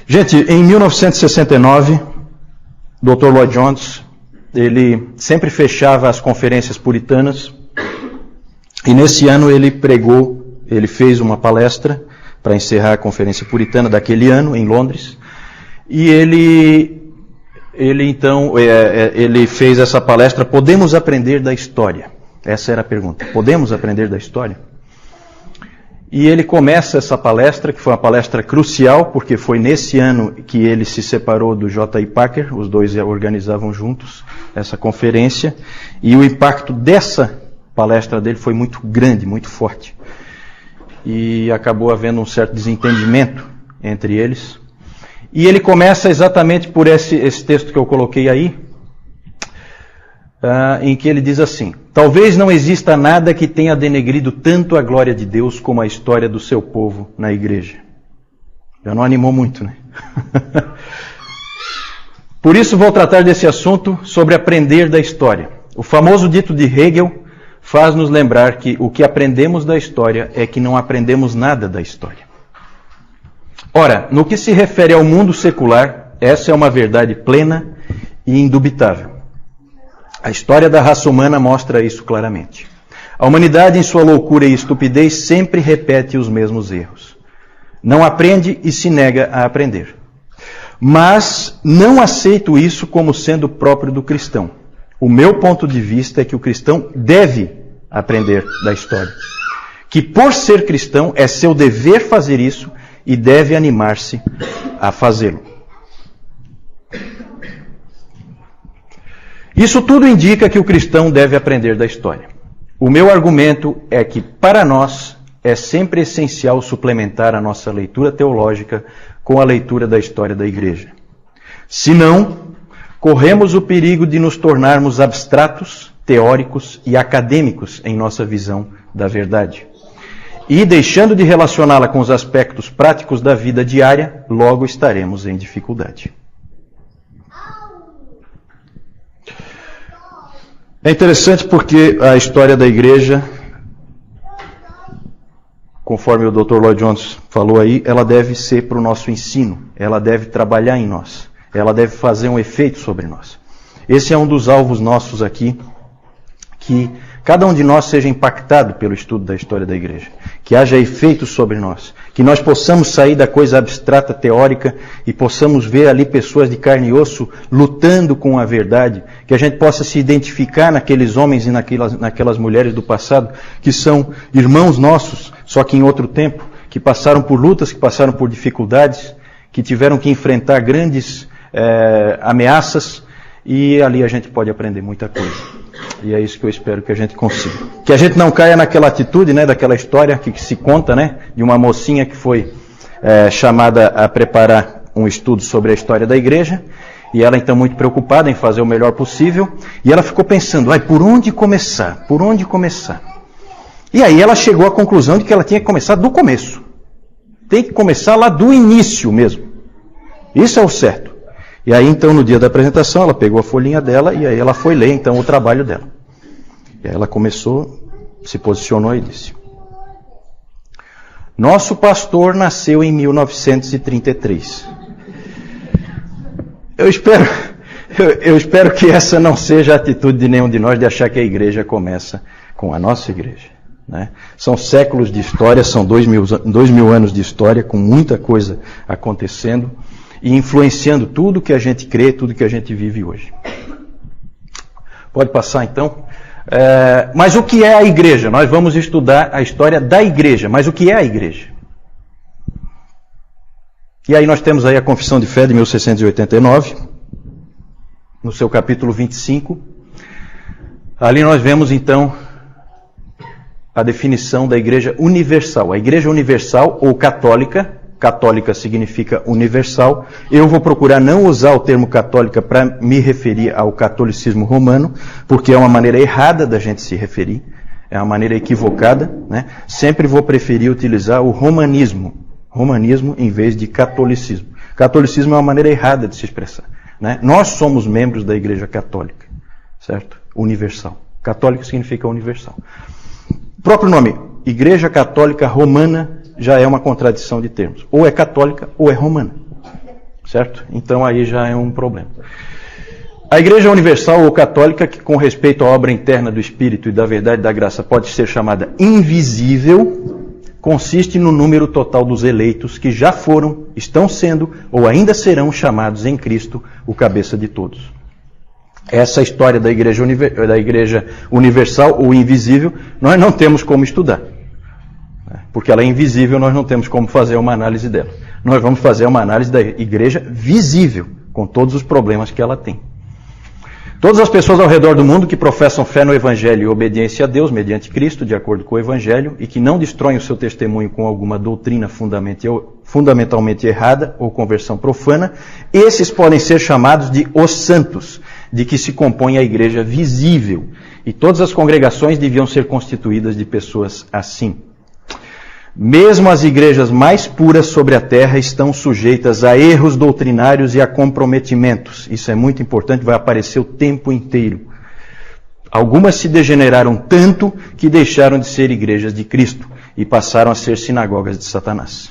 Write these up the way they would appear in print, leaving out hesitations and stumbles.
Gente, em 1969, Dr. Lloyd Jones, ele sempre fechava as conferências puritanas, e nesse ano ele fez uma palestra para encerrar a conferência puritana daquele ano, em Londres, e ele fez essa palestra, podemos aprender da história? Essa era a pergunta, podemos aprender da história? E ele começa essa palestra, que foi uma palestra crucial, porque foi nesse ano que ele se separou do J.I. Packer, os dois organizavam juntos essa conferência, e o impacto dessa palestra dele foi muito grande, muito forte. E acabou havendo um certo desentendimento entre eles. E ele começa exatamente por esse texto que eu coloquei aí, em que ele diz assim: talvez não exista nada que tenha denegrido tanto a glória de Deus como a história do seu povo na igreja. Já não animou muito, né? Por isso vou tratar desse assunto sobre aprender da história. O famoso dito de Hegel faz-nos lembrar que o que aprendemos da história é que não aprendemos nada da história. Ora, no que se refere ao mundo secular, essa é uma verdade plena e indubitável. A história da raça humana mostra isso claramente. A humanidade, em sua loucura e estupidez, sempre repete os mesmos erros. Não aprende e se nega a aprender. Mas não aceito isso como sendo próprio do cristão. O meu ponto de vista é que o cristão deve aprender da história. Que por ser cristão é seu dever fazer isso e deve animar-se a fazê-lo. Isso tudo indica que o cristão deve aprender da história. O meu argumento é que, para nós, é sempre essencial suplementar a nossa leitura teológica com a leitura da história da igreja. Senão, corremos o perigo de nos tornarmos abstratos, teóricos e acadêmicos em nossa visão da verdade. E, deixando de relacioná-la com os aspectos práticos da vida diária, logo estaremos em dificuldade. É interessante porque a história da igreja, conforme o Dr. Lloyd Jones falou aí, ela deve ser para o nosso ensino, ela deve trabalhar em nós, ela deve fazer um efeito sobre nós. Esse é um dos alvos nossos aqui, que cada um de nós seja impactado pelo estudo da história da igreja, que haja efeito sobre nós, que nós possamos sair da coisa abstrata teórica e possamos ver ali pessoas de carne e osso lutando com a verdade, que a gente possa se identificar naqueles homens e naquelas mulheres do passado, que são irmãos nossos, só que em outro tempo, que passaram por lutas, que passaram por dificuldades, que tiveram que enfrentar grandes ameaças, e ali a gente pode aprender muita coisa. E é isso que eu espero que a gente consiga. Que a gente não caia naquela atitude, né, daquela história que se conta, né, de uma mocinha que foi chamada a preparar um estudo sobre a história da igreja, e ela então muito preocupada em fazer o melhor possível, e ela ficou pensando, por onde começar? Por onde começar? E aí ela chegou à conclusão de que ela tinha que começar do começo. Tem que começar lá do início mesmo. Isso é o certo. E aí, então, no dia da apresentação, ela pegou a folhinha dela e aí ela foi ler, então, o trabalho dela. E aí ela começou, se posicionou e disse: nosso pastor nasceu em 1933. Eu espero que essa não seja a atitude de nenhum de nós de achar que a igreja começa com a nossa igreja, né? São séculos de história, são 2000 anos de história, com muita coisa acontecendo e influenciando tudo que a gente crê, tudo que a gente vive hoje. Pode passar então? Mas o que é a igreja? Nós vamos estudar a história da igreja, mas o que é a igreja? E aí nós temos aí a Confissão de Fé de 1689, no seu capítulo 25. Ali nós vemos então a definição da igreja universal. A igreja universal ou católica, católica significa universal. Eu vou procurar não usar o termo católica para me referir ao catolicismo romano, porque é uma maneira errada da gente se referir, é uma maneira equivocada, né? Sempre vou preferir utilizar o romanismo em vez de catolicismo. Catolicismo é uma maneira errada de se expressar, né? Nós somos membros da igreja católica, certo? Universal. Católico significa universal. O próprio nome, Igreja Católica Romana, já é uma contradição de termos. Ou é católica ou é romana. Certo? Então aí já é um problema. A Igreja Universal ou Católica, que com respeito à obra interna do Espírito e da verdade e da graça pode ser chamada invisível, consiste no número total dos eleitos que já foram, estão sendo ou ainda serão chamados em Cristo o cabeça de todos. Essa história da Igreja Universal ou invisível, nós não temos como estudar. Porque ela é invisível, nós não temos como fazer uma análise dela. Nós vamos fazer uma análise da Igreja visível, com todos os problemas que ela tem. Todas as pessoas ao redor do mundo que professam fé no Evangelho e obediência a Deus mediante Cristo, de acordo com o Evangelho, e que não destroem o seu testemunho com alguma doutrina fundamentalmente errada ou conversão profana, esses podem ser chamados de os santos, de que se compõe a igreja visível. E todas as congregações deviam ser constituídas de pessoas assim. Mesmo as igrejas mais puras sobre a terra estão sujeitas a erros doutrinários e a comprometimentos. Isso é muito importante, vai aparecer o tempo inteiro. Algumas se degeneraram tanto que deixaram de ser igrejas de Cristo e passaram a ser sinagogas de Satanás.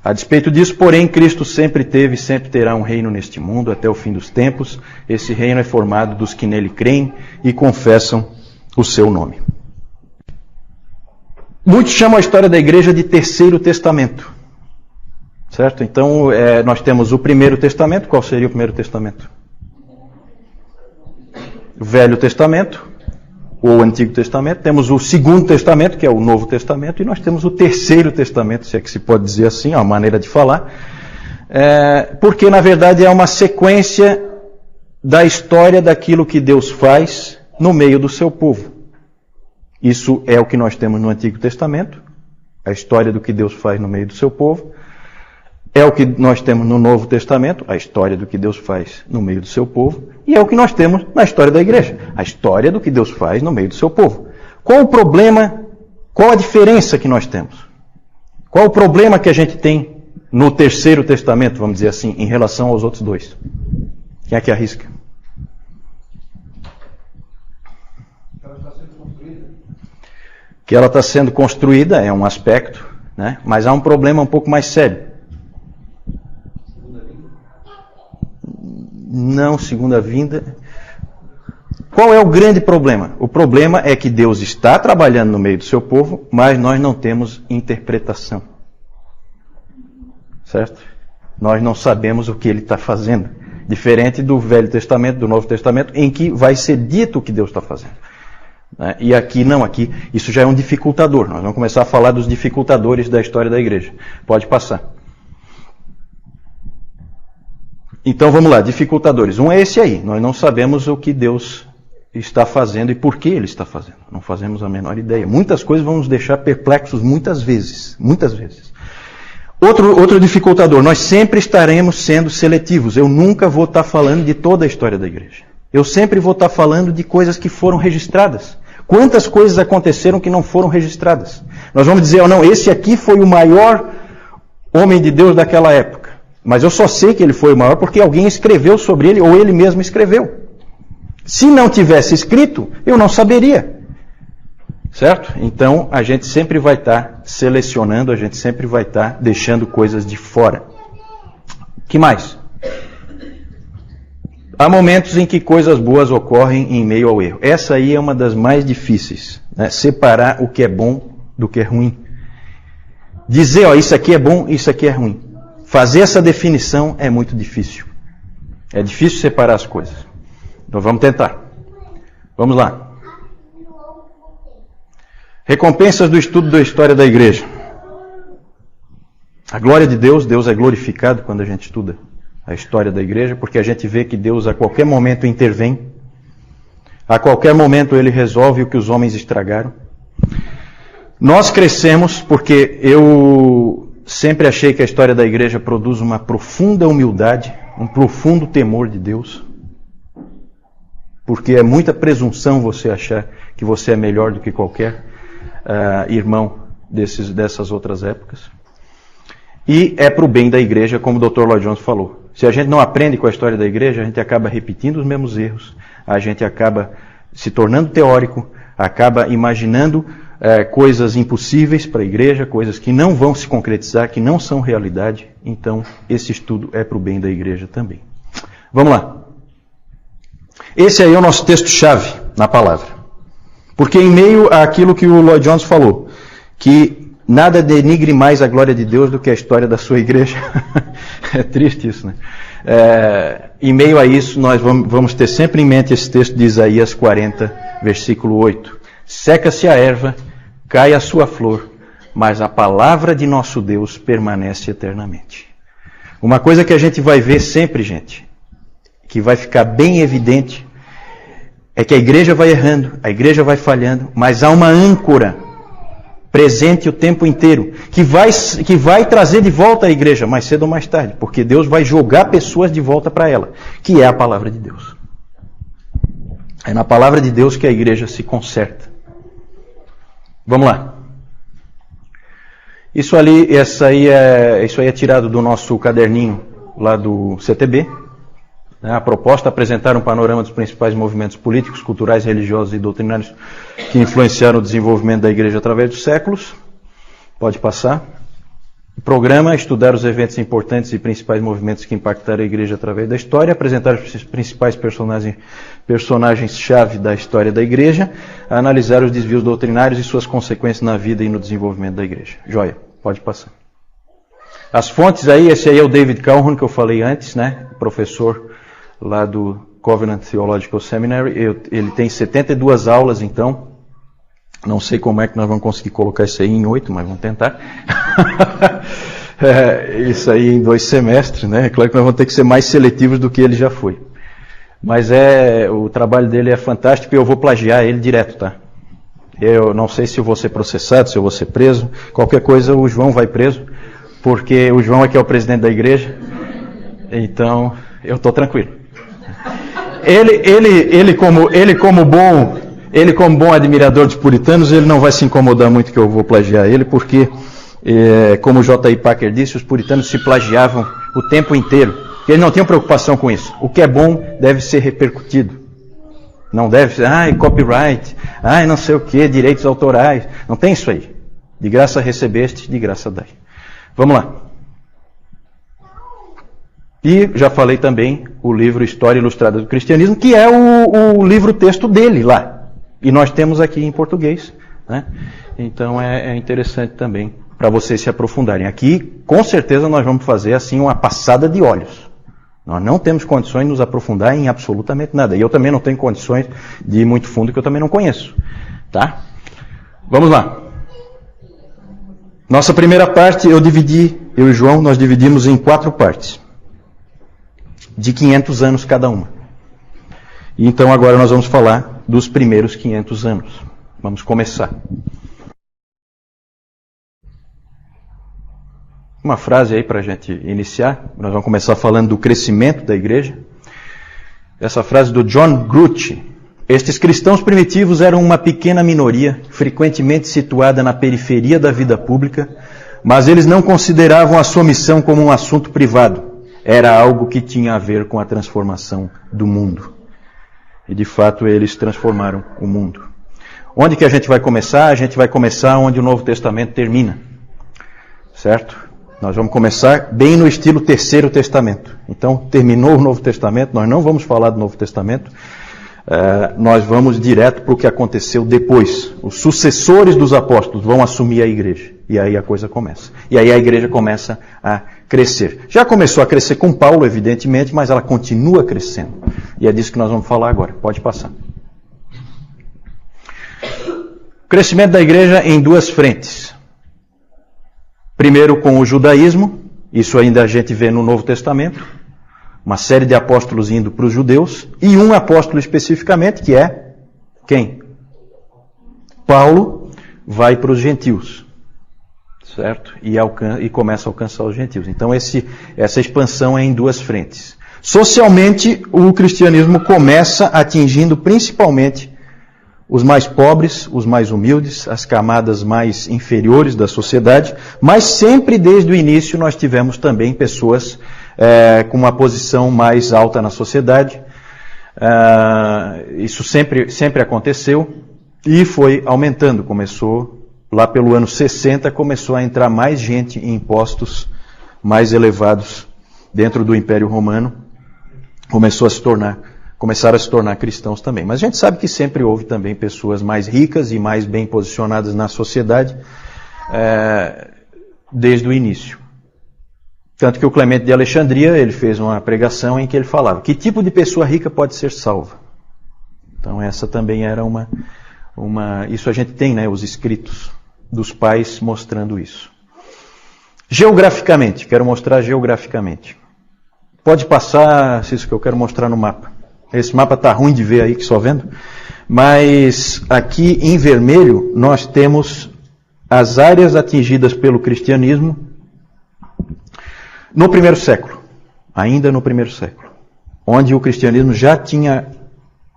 A despeito disso, porém, Cristo sempre teve e sempre terá um reino neste mundo até o fim dos tempos. Esse reino é formado dos que nele creem e confessam o seu nome. Muitos chamam a história da igreja de Terceiro Testamento. Certo? Então, nós temos o Primeiro Testamento. Qual seria o Primeiro Testamento? O Velho Testamento, ou o Antigo Testamento. Temos o Segundo Testamento, que é o Novo Testamento. E nós temos o Terceiro Testamento, se é que se pode dizer assim, é uma maneira de falar. Porque, na verdade, é uma sequência da história daquilo que Deus faz no meio do seu povo. Isso é o que nós temos no Antigo Testamento, a história do que Deus faz no meio do seu povo. É o que nós temos no Novo Testamento, a história do que Deus faz no meio do seu povo. E é o que nós temos na história da igreja, a história do que Deus faz no meio do seu povo. Qual o problema, qual a diferença que nós temos? Qual o problema que a gente tem no Terceiro Testamento, vamos dizer assim, em relação aos outros dois? Quem é que arrisca? Que ela está sendo construída é um aspecto, né? Mas há um problema um pouco mais sério. Não, segunda vinda. Qual é o grande problema? O problema é que Deus está trabalhando no meio do seu povo, mas nós não temos interpretação. Certo? Nós não sabemos o que Ele está fazendo. Diferente do Velho Testamento, do Novo Testamento, em que vai ser dito o que Deus está fazendo. E aqui não, aqui isso já é um dificultador. Nós vamos começar a falar dos dificultadores da história da igreja. Pode passar. Então vamos lá, dificultadores. Um é esse aí. Nós não sabemos o que Deus está fazendo e por que Ele está fazendo. Não fazemos a menor ideia. Muitas coisas vão nos deixar perplexos muitas vezes. Muitas vezes. Outro dificultador. Nós sempre estaremos sendo seletivos. Eu nunca vou estar falando de toda a história da igreja. Eu sempre vou estar falando de coisas que foram registradas. Quantas coisas aconteceram que não foram registradas? Nós vamos dizer, não, esse aqui foi o maior homem de Deus daquela época. Mas eu só sei que ele foi o maior porque alguém escreveu sobre ele, ou ele mesmo escreveu. Se não tivesse escrito, eu não saberia. Certo? Então, a gente sempre vai estar selecionando, a gente sempre vai estar deixando coisas de fora. O que mais? Há momentos em que coisas boas ocorrem em meio ao erro. Essa aí é uma das mais difíceis. Né? Separar o que é bom do que é ruim. Dizer, isso aqui é bom, isso aqui é ruim. Fazer essa definição é muito difícil. É difícil separar as coisas. Então vamos tentar. Vamos lá. Recompensas do estudo da história da igreja. A glória de Deus, Deus é glorificado quando a gente estuda a história da igreja, porque a gente vê que Deus a qualquer momento intervém, a qualquer momento Ele resolve o que os homens estragaram. Nós crescemos porque eu sempre achei que a história da igreja produz uma profunda humildade, um profundo temor de Deus, porque é muita presunção você achar que você é melhor do que qualquer irmão dessas outras épocas. E é para o bem da igreja, como o Dr. Lloyd Jones falou. Se a gente não aprende com a história da igreja, a gente acaba repetindo os mesmos erros, a gente acaba se tornando teórico, acaba imaginando coisas impossíveis para a igreja, coisas que não vão se concretizar, que não são realidade. Então, esse estudo é para o bem da igreja também. Vamos lá. Esse aí é o nosso texto-chave na palavra. Porque em meio àquilo que o Lloyd Jones falou, que nada denigre mais a glória de Deus do que a história da sua igreja. É triste isso, né? Em meio a isso, nós vamos ter sempre em mente esse texto de Isaías 40, versículo 8. Seca-se a erva, cai a sua flor, mas a palavra de nosso Deus permanece eternamente. Uma coisa que a gente vai ver sempre, gente, que vai ficar bem evidente, é que a igreja vai errando, a igreja vai falhando, mas há uma âncora presente o tempo inteiro, que vai trazer de volta a igreja, mais cedo ou mais tarde, porque Deus vai jogar pessoas de volta para ela, que é a palavra de Deus. É na palavra de Deus que a igreja se conserta. Vamos lá. Isso aí é tirado do nosso caderninho lá do CTB. A proposta é apresentar um panorama dos principais movimentos políticos, culturais, religiosos e doutrinários que influenciaram o desenvolvimento da igreja através dos séculos. Pode passar. O programa é estudar os eventos importantes e principais movimentos que impactaram a igreja através da história, apresentar os principais personagens-chave da história da igreja, analisar os desvios doutrinários e suas consequências na vida e no desenvolvimento da igreja. Joia, pode passar. As fontes aí, esse aí é o David Calhoun, que eu falei antes, né? Professor lá do Covenant Theological Seminary. Ele tem 72 aulas, então. Não sei como é que nós vamos conseguir colocar isso aí em 8, mas vamos tentar. Isso aí em 2 semestres, né? É claro que nós vamos ter que ser mais seletivos do que ele já foi. Mas o trabalho dele é fantástico e eu vou plagiar ele direto, tá? Eu não sei se eu vou ser processado, se eu vou ser preso. Qualquer coisa, o João vai preso, porque o João é que é o presidente da igreja. Então, eu estou tranquilo. Ele como bom admirador dos puritanos, ele não vai se incomodar muito que eu vou plagiar ele, porque, como o J.I. Packer disse, os puritanos se plagiavam o tempo inteiro. Eles não tinham preocupação com isso. O que é bom deve ser repercutido. Não deve ser, copyright, não sei o que, direitos autorais. Não tem isso aí. De graça recebeste, de graça dai. Vamos lá. E já falei também o livro História Ilustrada do Cristianismo, que é o livro-texto dele lá. E nós temos aqui em português, né? Então é interessante também para vocês se aprofundarem. Aqui, com certeza, nós vamos fazer assim uma passada de olhos. Nós não temos condições de nos aprofundar em absolutamente nada. E eu também não tenho condições de ir muito fundo, que eu também não conheço. Tá? Vamos lá. Nossa primeira parte, eu e o João, nós dividimos em 4 partes. De 500 anos cada uma. E então agora nós vamos falar dos primeiros 500 anos. Vamos começar. Uma frase aí para a gente iniciar. Nós vamos começar falando do crescimento da igreja. Essa frase do John Grucci. Estes cristãos primitivos eram uma pequena minoria, frequentemente situada na periferia da vida pública, mas eles não consideravam a sua missão como um assunto privado. Era algo que tinha a ver com a transformação do mundo. E de fato eles transformaram o mundo. Onde que a gente vai começar? A gente vai começar onde o Novo Testamento termina. Certo? Nós vamos começar bem no estilo Terceiro Testamento. Então, terminou o Novo Testamento, nós não vamos falar do Novo Testamento, nós vamos direto para o que aconteceu depois. Os sucessores dos apóstolos vão assumir a igreja. E aí a coisa começa. E aí a igreja começa a crescer. Já começou a crescer com Paulo, evidentemente, mas ela continua crescendo. E é disso que nós vamos falar agora. Pode passar. O crescimento da igreja em 2 frentes. Primeiro com o judaísmo. Isso ainda a gente vê no Novo Testamento. Uma série de apóstolos indo para os judeus. E um apóstolo especificamente, que é quem? Paulo vai para os gentios. Certo? E começa a alcançar os gentios. Então essa expansão é em 2 frentes. Socialmente, o cristianismo começa atingindo principalmente os mais pobres, os mais humildes, as camadas mais inferiores da sociedade, mas sempre desde o início nós tivemos também pessoas com uma posição mais alta na sociedade. Isso sempre aconteceu. E foi aumentando, começou, lá pelo ano 60, começou a entrar mais gente em postos mais elevados dentro do Império Romano, começaram a se tornar cristãos também. Mas a gente sabe que sempre houve também pessoas mais ricas e mais bem posicionadas na sociedade, desde o início. Tanto que o Clemente de Alexandria, ele fez uma pregação em que ele falava: que tipo de pessoa rica pode ser salva? Então essa também era isso a gente tem, né, os escritos dos pais mostrando isso. Geograficamente, quero mostrar geograficamente. Pode passar, isso que eu quero mostrar no mapa. Esse mapa está ruim de ver aí, que só vendo. Mas aqui em vermelho nós temos as áreas atingidas pelo cristianismo no primeiro século. Ainda no primeiro século. Onde o cristianismo já tinha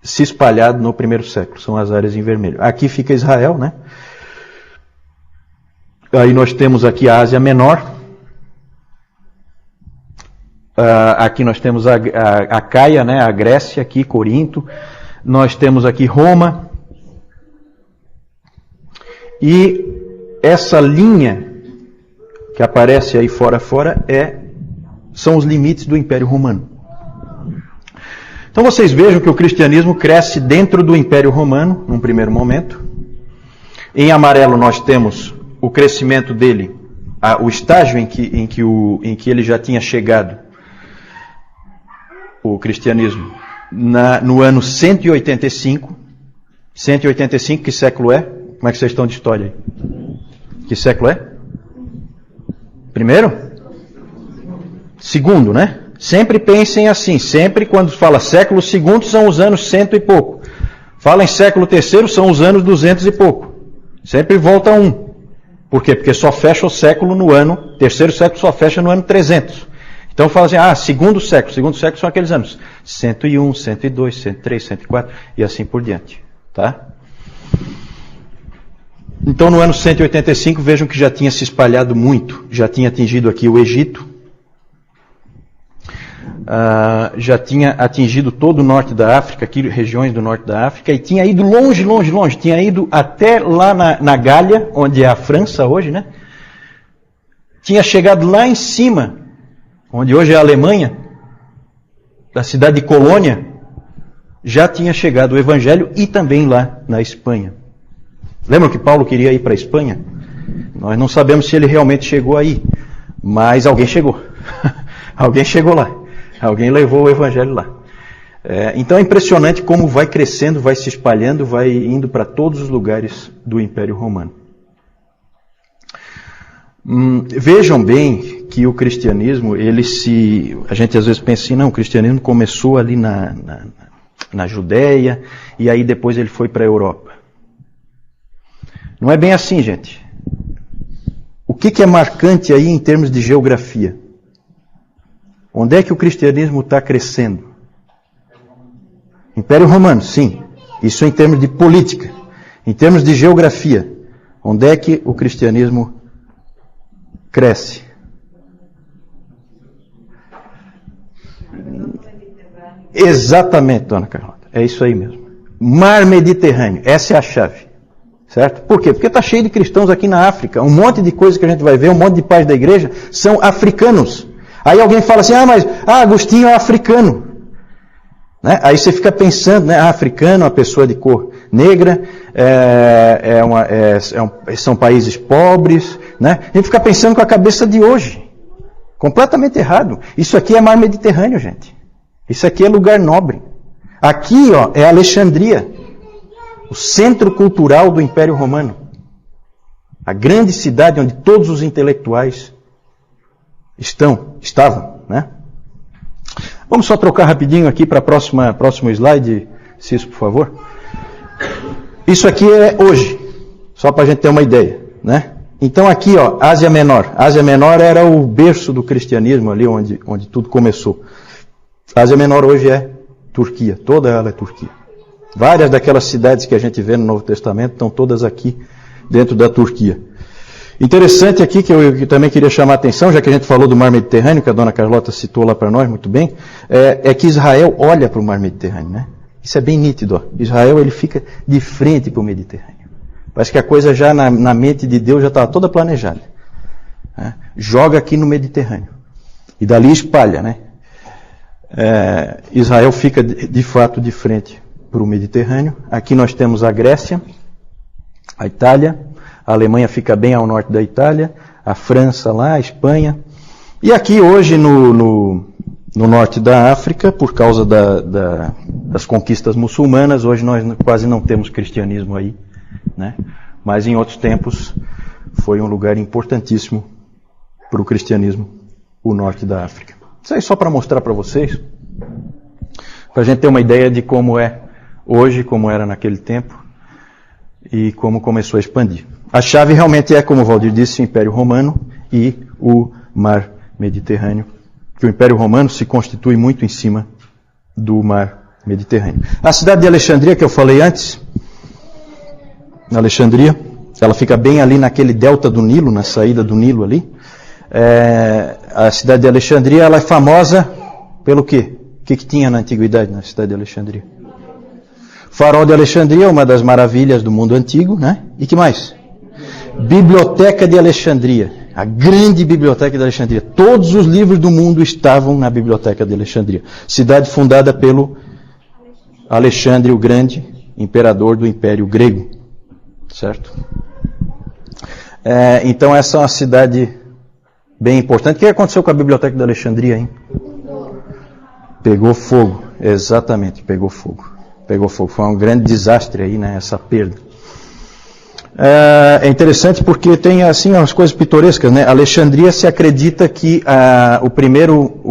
se espalhado no primeiro século. São as áreas em vermelho. Aqui fica Israel, né? Aí nós temos aqui a Ásia Menor. Aqui nós temos a Caia, né? A Grécia, aqui Corinto. Nós temos aqui Roma. E essa linha que aparece aí fora são os limites do Império Romano. Então vocês vejam que o cristianismo cresce dentro do Império Romano, num primeiro momento. Em amarelo nós temos o crescimento dele, o estágio em que ele já tinha chegado, o cristianismo, no ano 185. 185, que século é? Como é que vocês estão de história aí? Que século é? Primeiro? Segundo, né? Sempre pensem assim, sempre quando fala século segundo são os anos 100 e pouco. Fala em século terceiro são os anos 200 e pouco. Sempre volta um. Por quê? Porque só fecha o século no ano, terceiro século só fecha no ano 300. Então fala assim, segundo século são aqueles anos 101, 102, 103, 104 e assim por diante. Tá? Então no ano 185 vejam que já tinha se espalhado muito, já tinha atingido aqui o Egito, já tinha atingido todo o norte da África, aqui regiões do norte da África, e tinha ido longe, tinha ido até lá na Gália, onde é a França hoje, né? Tinha chegado lá em cima, onde hoje é a Alemanha, da cidade de Colônia, já tinha chegado o Evangelho, e também lá na Espanha. Lembram que Paulo queria ir para a Espanha? Nós não sabemos se ele realmente chegou aí, mas alguém chegou. Alguém chegou lá. Alguém levou o Evangelho lá. Então é impressionante como vai crescendo, vai se espalhando, vai indo para todos os lugares do Império Romano. Vejam bem que o cristianismo, a gente às vezes pensa assim, não, o cristianismo começou ali na Judéia, e aí depois ele foi para a Europa. Não é bem assim, gente. O que é marcante aí em termos de geografia? Onde é que o cristianismo está crescendo? Império Romano, sim. Isso em termos de política. Em termos de geografia, onde é que o cristianismo cresce? Exatamente, dona Carlota. É isso aí mesmo. Mar Mediterrâneo. Essa é a chave. Certo? Por quê? Porque está cheio de cristãos aqui na África. Um monte de coisa que a gente vai ver, um monte de pais da igreja, são africanos. Aí alguém fala assim, mas Agostinho é africano. Né? Aí você fica pensando, né? Africano, uma pessoa de cor negra, são países pobres. Né? A gente fica pensando com a cabeça de hoje. Completamente errado. Isso aqui é mar Mediterrâneo, gente. Isso aqui é lugar nobre. Aqui, é Alexandria. O centro cultural do Império Romano. A grande cidade onde todos os intelectuais estavam, né? Vamos só trocar rapidinho aqui para próximo slide, Cis, por favor. Isso aqui é hoje, só para a gente ter uma ideia, né? Então aqui, Ásia Menor. Ásia Menor era o berço do cristianismo ali onde tudo começou. Ásia Menor hoje é Turquia, toda ela é Turquia. Várias daquelas cidades que a gente vê no Novo Testamento estão todas aqui dentro da Turquia. Interessante aqui, que eu também queria chamar a atenção, já que a gente falou do Mar Mediterrâneo, que a dona Carlota citou lá para nós muito bem, é que Israel olha para o Mar Mediterrâneo, né? Isso é bem nítido. Ó. Israel ele fica de frente para o Mediterrâneo. Parece que a coisa já na mente de Deus já estava toda planejada. Né? Joga aqui no Mediterrâneo. E dali espalha, né? Israel fica de fato de frente para o Mediterrâneo. Aqui nós temos a Grécia, a Itália, a Alemanha fica bem ao norte da Itália, a França lá, a Espanha. E aqui hoje no norte da África, por causa das conquistas muçulmanas, hoje nós quase não temos cristianismo aí, né? Mas em outros tempos foi um lugar importantíssimo para o cristianismo, o norte da África. Isso aí só para mostrar para vocês, para a gente ter uma ideia de como é hoje, como era naquele tempo e como começou a expandir. A chave realmente é, como o Valdir disse, o Império Romano e o Mar Mediterrâneo, que o Império Romano se constitui muito em cima do Mar Mediterrâneo. A cidade de Alexandria, que eu falei antes, Alexandria, ela fica bem ali naquele delta do Nilo, na saída do Nilo ali. A cidade de Alexandria, ela é famosa pelo quê? O que tinha na antiguidade na cidade de Alexandria? Farol de Alexandria, uma das maravilhas do mundo antigo, né? E que mais? Biblioteca de Alexandria, a grande biblioteca de Alexandria. Todos os livros do mundo estavam na biblioteca de Alexandria. Cidade fundada pelo Alexandre o Grande, imperador do Império Grego. Certo? Então essa é uma cidade bem importante. O que aconteceu com a biblioteca de Alexandria, hein? Pegou fogo. Exatamente, pegou fogo. Pegou fogo. Foi um grande desastre aí, né? Essa perda. É interessante porque tem assim umas coisas pitorescas, né? Alexandria se acredita que o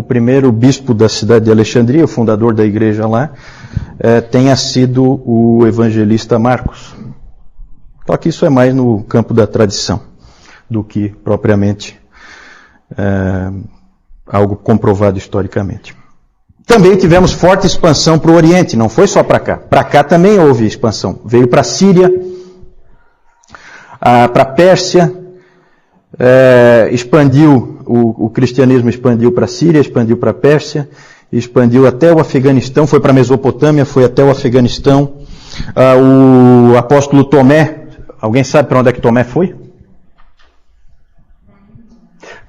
primeiro bispo da cidade de Alexandria, o fundador da igreja lá, tenha sido o evangelista Marcos. Só que isso é mais no campo da tradição do que propriamente algo comprovado historicamente. Também tivemos forte expansão para o Oriente, não foi só para cá. Para cá também houve expansão. Veio para a Síria, para a Pérsia, expandiu, o cristianismo expandiu para a Síria, expandiu para a Pérsia, expandiu até o Afeganistão, foi para a Mesopotâmia, foi até o Afeganistão. O apóstolo Tomé, alguém sabe para onde é que Tomé foi?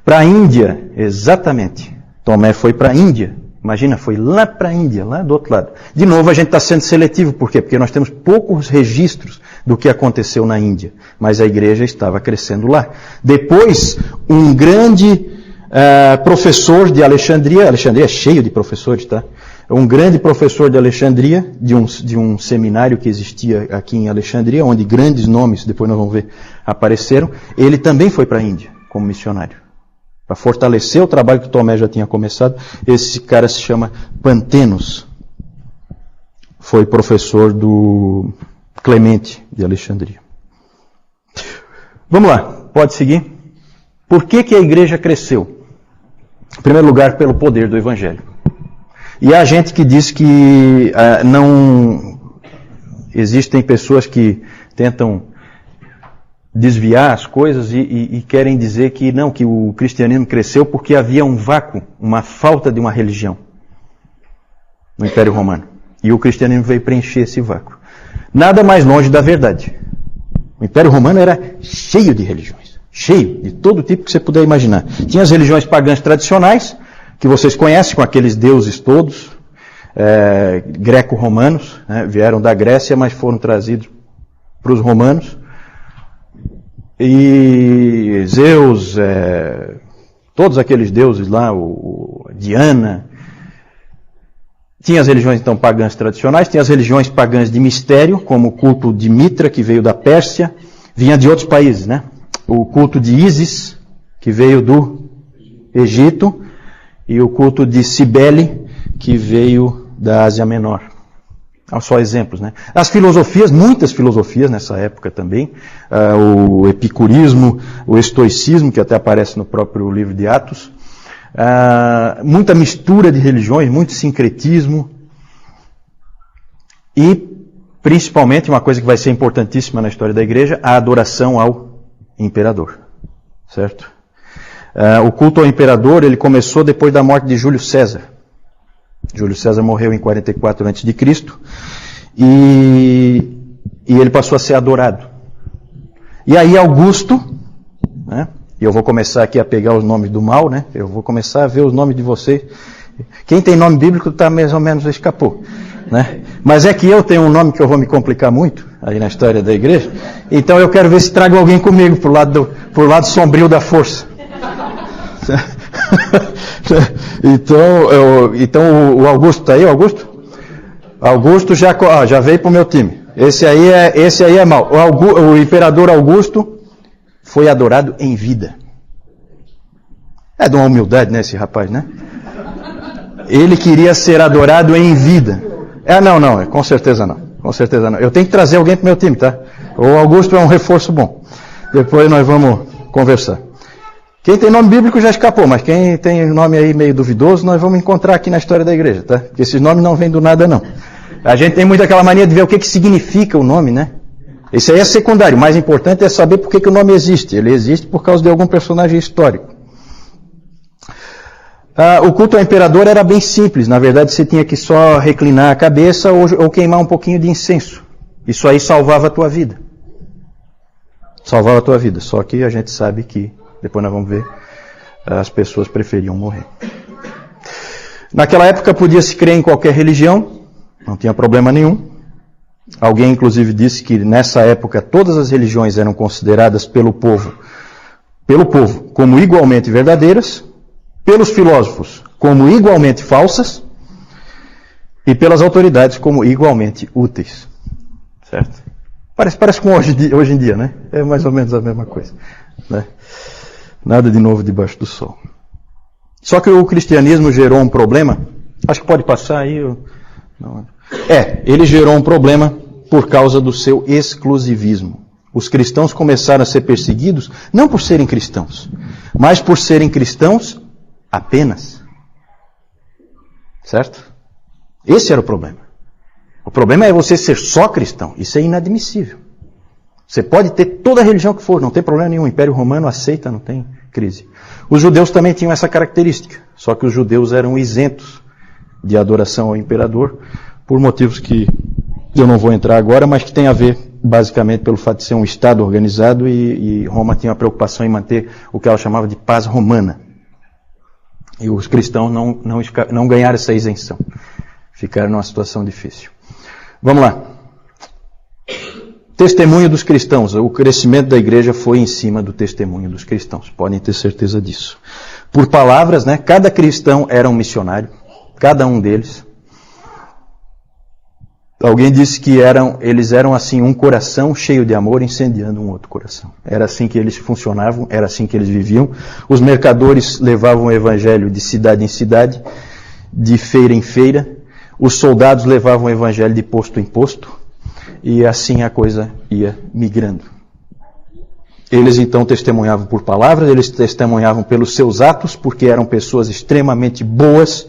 Para a Índia, exatamente. Tomé foi para a Índia. Imagina, foi lá para a Índia, lá do outro lado. De novo, a gente está sendo seletivo. Por quê? Porque nós temos poucos registros do que aconteceu na Índia. Mas a igreja estava crescendo lá. Depois, um grande professor de Alexandria. Alexandria é cheio de professores, tá? Um grande professor de Alexandria, de um seminário que existia aqui em Alexandria, onde grandes nomes, depois nós vamos ver, apareceram. Ele também foi para a Índia como missionário. Para fortalecer o trabalho que Tomé já tinha começado. Esse cara se chama Pantenos. Foi professor do Clemente de Alexandria. Vamos lá, pode seguir. Por que a igreja cresceu? Em primeiro lugar, pelo poder do Evangelho. E há gente que diz que não existem pessoas que tentam desviar as coisas e querem dizer que não, que o cristianismo cresceu porque havia um vácuo, uma falta de uma religião no Império Romano. E o cristianismo veio preencher esse vácuo. Nada mais longe da verdade. O Império Romano era cheio de religiões. Cheio, de todo tipo que você puder imaginar. Tinha as religiões pagãs tradicionais, que vocês conhecem, com aqueles deuses todos, greco-romanos, né, vieram da Grécia, mas foram trazidos para os romanos. E Zeus, todos aqueles deuses lá, Diana. Tinha as religiões então pagãs tradicionais, tinha as religiões pagãs de mistério, como o culto de Mitra, que veio da Pérsia, vinha de outros países, né? O culto de Ísis, que veio do Egito, e o culto de Cibele, que veio da Ásia Menor. Só exemplos, né? As filosofias, muitas filosofias nessa época também, o epicurismo, o estoicismo, que até aparece no próprio livro de Atos, muita mistura de religiões, muito sincretismo, e principalmente, uma coisa que vai ser importantíssima na história da igreja, a adoração ao imperador, certo? O culto ao imperador, ele começou depois da morte de Júlio César. Júlio César morreu em 44 a.C. E ele passou a ser adorado. E aí Augusto, né? E eu vou começar aqui a pegar os nomes do mal, né? Eu vou começar a ver os nomes de vocês. Quem tem nome bíblico está mais ou menos escapou, né? Mas é que eu tenho um nome que eu vou me complicar muito aí na história da igreja. Então eu quero ver se trago alguém comigo pro lado sombrio da força. Então o Augusto está aí, Augusto? Augusto já veio pro meu time. Esse aí é mau. O imperador Augusto foi adorado em vida. É de uma humildade, né, esse rapaz, né? Ele queria ser adorado em vida. Não, com certeza não. Com certeza não. Eu tenho que trazer alguém pro meu time, tá? O Augusto é um reforço bom. Depois nós vamos conversar. Quem tem nome bíblico já escapou, mas quem tem nome aí meio duvidoso, nós vamos encontrar aqui na história da igreja, tá? Porque esses nomes não vêm do nada, não. A gente tem muito aquela mania de ver o que significa o nome, né? Isso aí é secundário. O mais importante é saber por que o nome existe. Ele existe por causa de algum personagem histórico. O culto ao imperador era bem simples. Na verdade, você tinha que só reclinar a cabeça ou queimar um pouquinho de incenso. Isso aí salvava a tua vida. Salvava a tua vida. Só que a gente sabe que, depois nós vamos ver, as pessoas preferiam morrer. Naquela época podia-se crer em qualquer religião. Não tinha problema nenhum. Alguém, inclusive, disse que nessa época todas as religiões eram consideradas pelo povo como igualmente verdadeiras, pelos filósofos como igualmente falsas e pelas autoridades como igualmente úteis. Certo? Parece com hoje em dia, né? É mais ou menos a mesma coisa. Né? Nada de novo debaixo do sol. Só que o cristianismo gerou um problema. Acho que pode passar aí. Ele gerou um problema por causa do seu exclusivismo. Os cristãos começaram a ser perseguidos não por serem cristãos, mas por serem cristãos apenas. Certo? Esse era o problema. O problema é você ser só cristão. Isso é inadmissível. Você pode ter toda a religião que for, não tem problema nenhum. O Império Romano aceita, não tem crise. Os judeus também tinham essa característica. Só que os judeus eram isentos de adoração ao imperador, por motivos que eu não vou entrar agora, mas que tem a ver basicamente pelo fato de ser um Estado organizado e Roma tinha uma preocupação em manter o que ela chamava de paz romana. E os cristãos não ganharam essa isenção. Ficaram numa situação difícil. Vamos lá. Testemunho dos cristãos. O crescimento da igreja foi em cima do testemunho dos cristãos. Podem ter certeza disso. Por palavras, né? Cada cristão era um missionário. Cada um deles. Alguém disse que eles eram assim um coração cheio de amor incendiando um outro coração. Era assim que eles funcionavam, era assim que eles viviam. Os mercadores levavam o evangelho de cidade em cidade, de feira em feira. Os soldados levavam o evangelho de posto em posto. E assim a coisa ia migrando. Eles então testemunhavam por palavras, eles testemunhavam pelos seus atos, porque eram pessoas extremamente boas,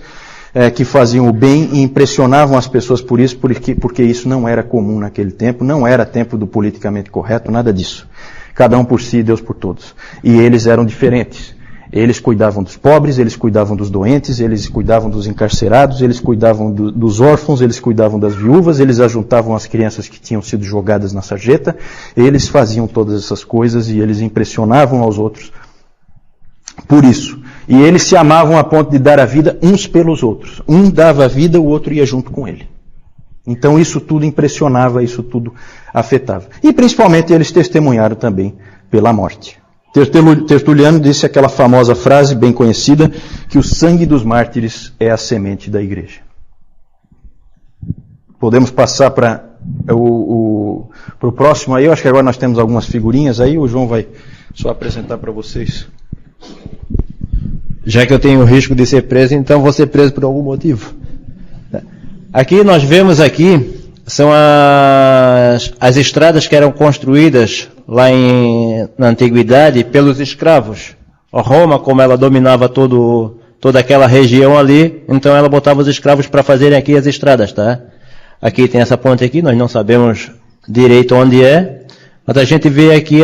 que faziam o bem e impressionavam as pessoas por isso, porque isso não era comum naquele tempo, não era tempo do politicamente correto, nada disso. Cada um por si, Deus por todos. E eles eram diferentes. Eles cuidavam dos pobres, eles cuidavam dos doentes, eles cuidavam dos encarcerados, eles cuidavam dos órfãos, eles cuidavam das viúvas, eles ajuntavam as crianças que tinham sido jogadas na sarjeta, eles faziam todas essas coisas e eles impressionavam aos outros por isso. E eles se amavam a ponto de dar a vida uns pelos outros. Um dava a vida, o outro ia junto com ele. Então isso tudo impressionava, isso tudo afetava. E principalmente eles testemunharam também pela morte. Tertuliano disse aquela famosa frase bem conhecida, que o sangue dos mártires é a semente da igreja. Podemos passar para o próximo aí. Eu acho que agora nós temos algumas figurinhas aí. O João vai só apresentar para vocês. Já que eu tenho o risco de ser preso, então vou ser preso por algum motivo. Aqui nós vemos são as estradas que eram construídas lá na antiguidade pelos escravos. A Roma, como ela dominava toda aquela região ali, então ela botava os escravos para fazerem aqui as estradas, tá? Aqui tem essa ponte aqui, nós não sabemos direito onde é, mas a gente vê aqui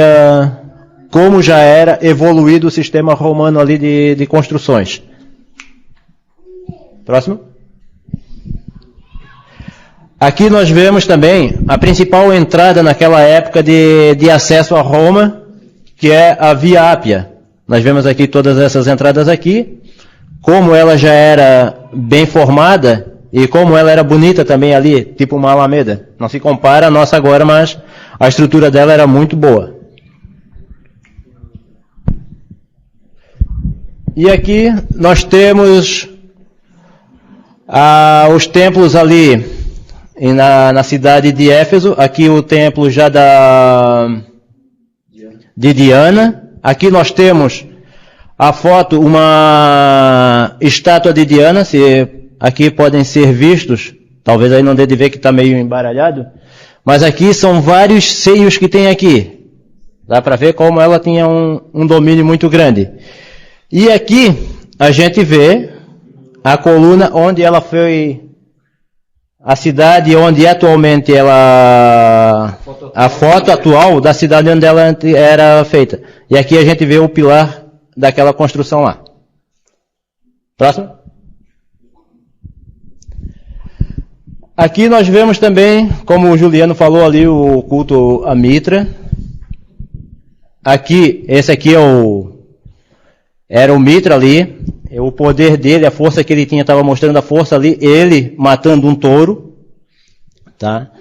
como já era evoluído o sistema romano ali de construções. Próximo. Aqui nós vemos também a principal entrada naquela época de acesso a Roma, que é a Via Ápia. Nós vemos aqui todas essas entradas aqui, como ela já era bem formada e como ela era bonita também ali, tipo uma alameda. Não se compara a nossa agora, mas a estrutura dela era muito boa. E aqui nós temos os templos ali na cidade de Éfeso. Aqui o templo já de Diana. Aqui nós temos a foto, uma estátua de Diana. Aqui podem ser vistos, talvez aí não dê de ver que está meio embaralhado, mas aqui são vários seios que tem aqui. Dá para ver como ela tinha um domínio muito grande. E aqui a gente vê a coluna onde ela foi, a cidade onde atualmente ela, a foto atual da cidade onde ela era feita. E aqui a gente vê o pilar daquela construção lá. Próximo. Aqui nós vemos também, como o Juliano falou ali, o culto a Mitra. Aqui, esse aqui era o Mitra ali, o poder dele, a força que ele tinha, estava mostrando a força ali, ele matando um touro, tá?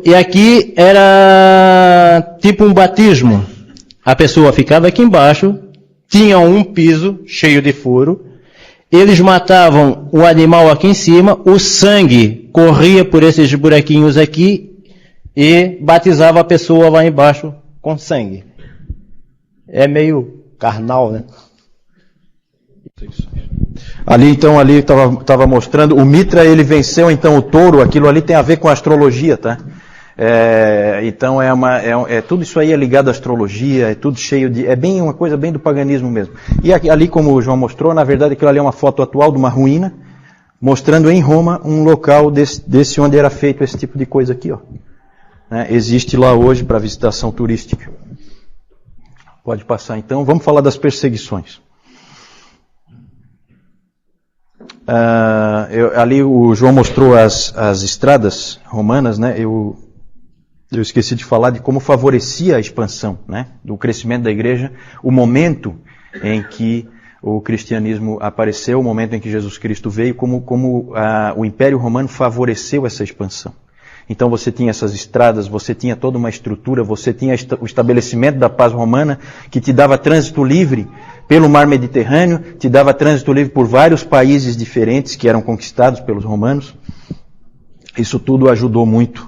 E aqui era tipo um batismo. A pessoa ficava aqui embaixo, tinha um piso cheio de furo, eles matavam o animal aqui em cima, o sangue corria por esses buraquinhos aqui e batizava a pessoa lá embaixo com sangue. É meio carnal, né? Ali estava mostrando, o Mitra ele venceu então o touro, aquilo ali tem a ver com a astrologia, tá? Então tudo isso aí é ligado à astrologia, é tudo cheio de, é bem uma coisa bem do paganismo mesmo. E ali, como o João mostrou, na verdade aquilo ali é uma foto atual de uma ruína, mostrando em Roma um local desse onde era feito esse tipo de coisa aqui, ó. Existe lá hoje para visitação turística. Pode passar então. Vamos falar das perseguições. Ali o João mostrou as estradas romanas, né? Eu esqueci de falar de como favorecia a expansão, né? Do crescimento da igreja, o momento em que o cristianismo apareceu, o momento em que Jesus Cristo veio, como o Império Romano favoreceu essa expansão. Então você tinha essas estradas, você tinha toda uma estrutura, você tinha o estabelecimento da paz romana, que te dava trânsito livre pelo mar Mediterrâneo, te dava trânsito livre por vários países diferentes que eram conquistados pelos romanos. Isso tudo ajudou muito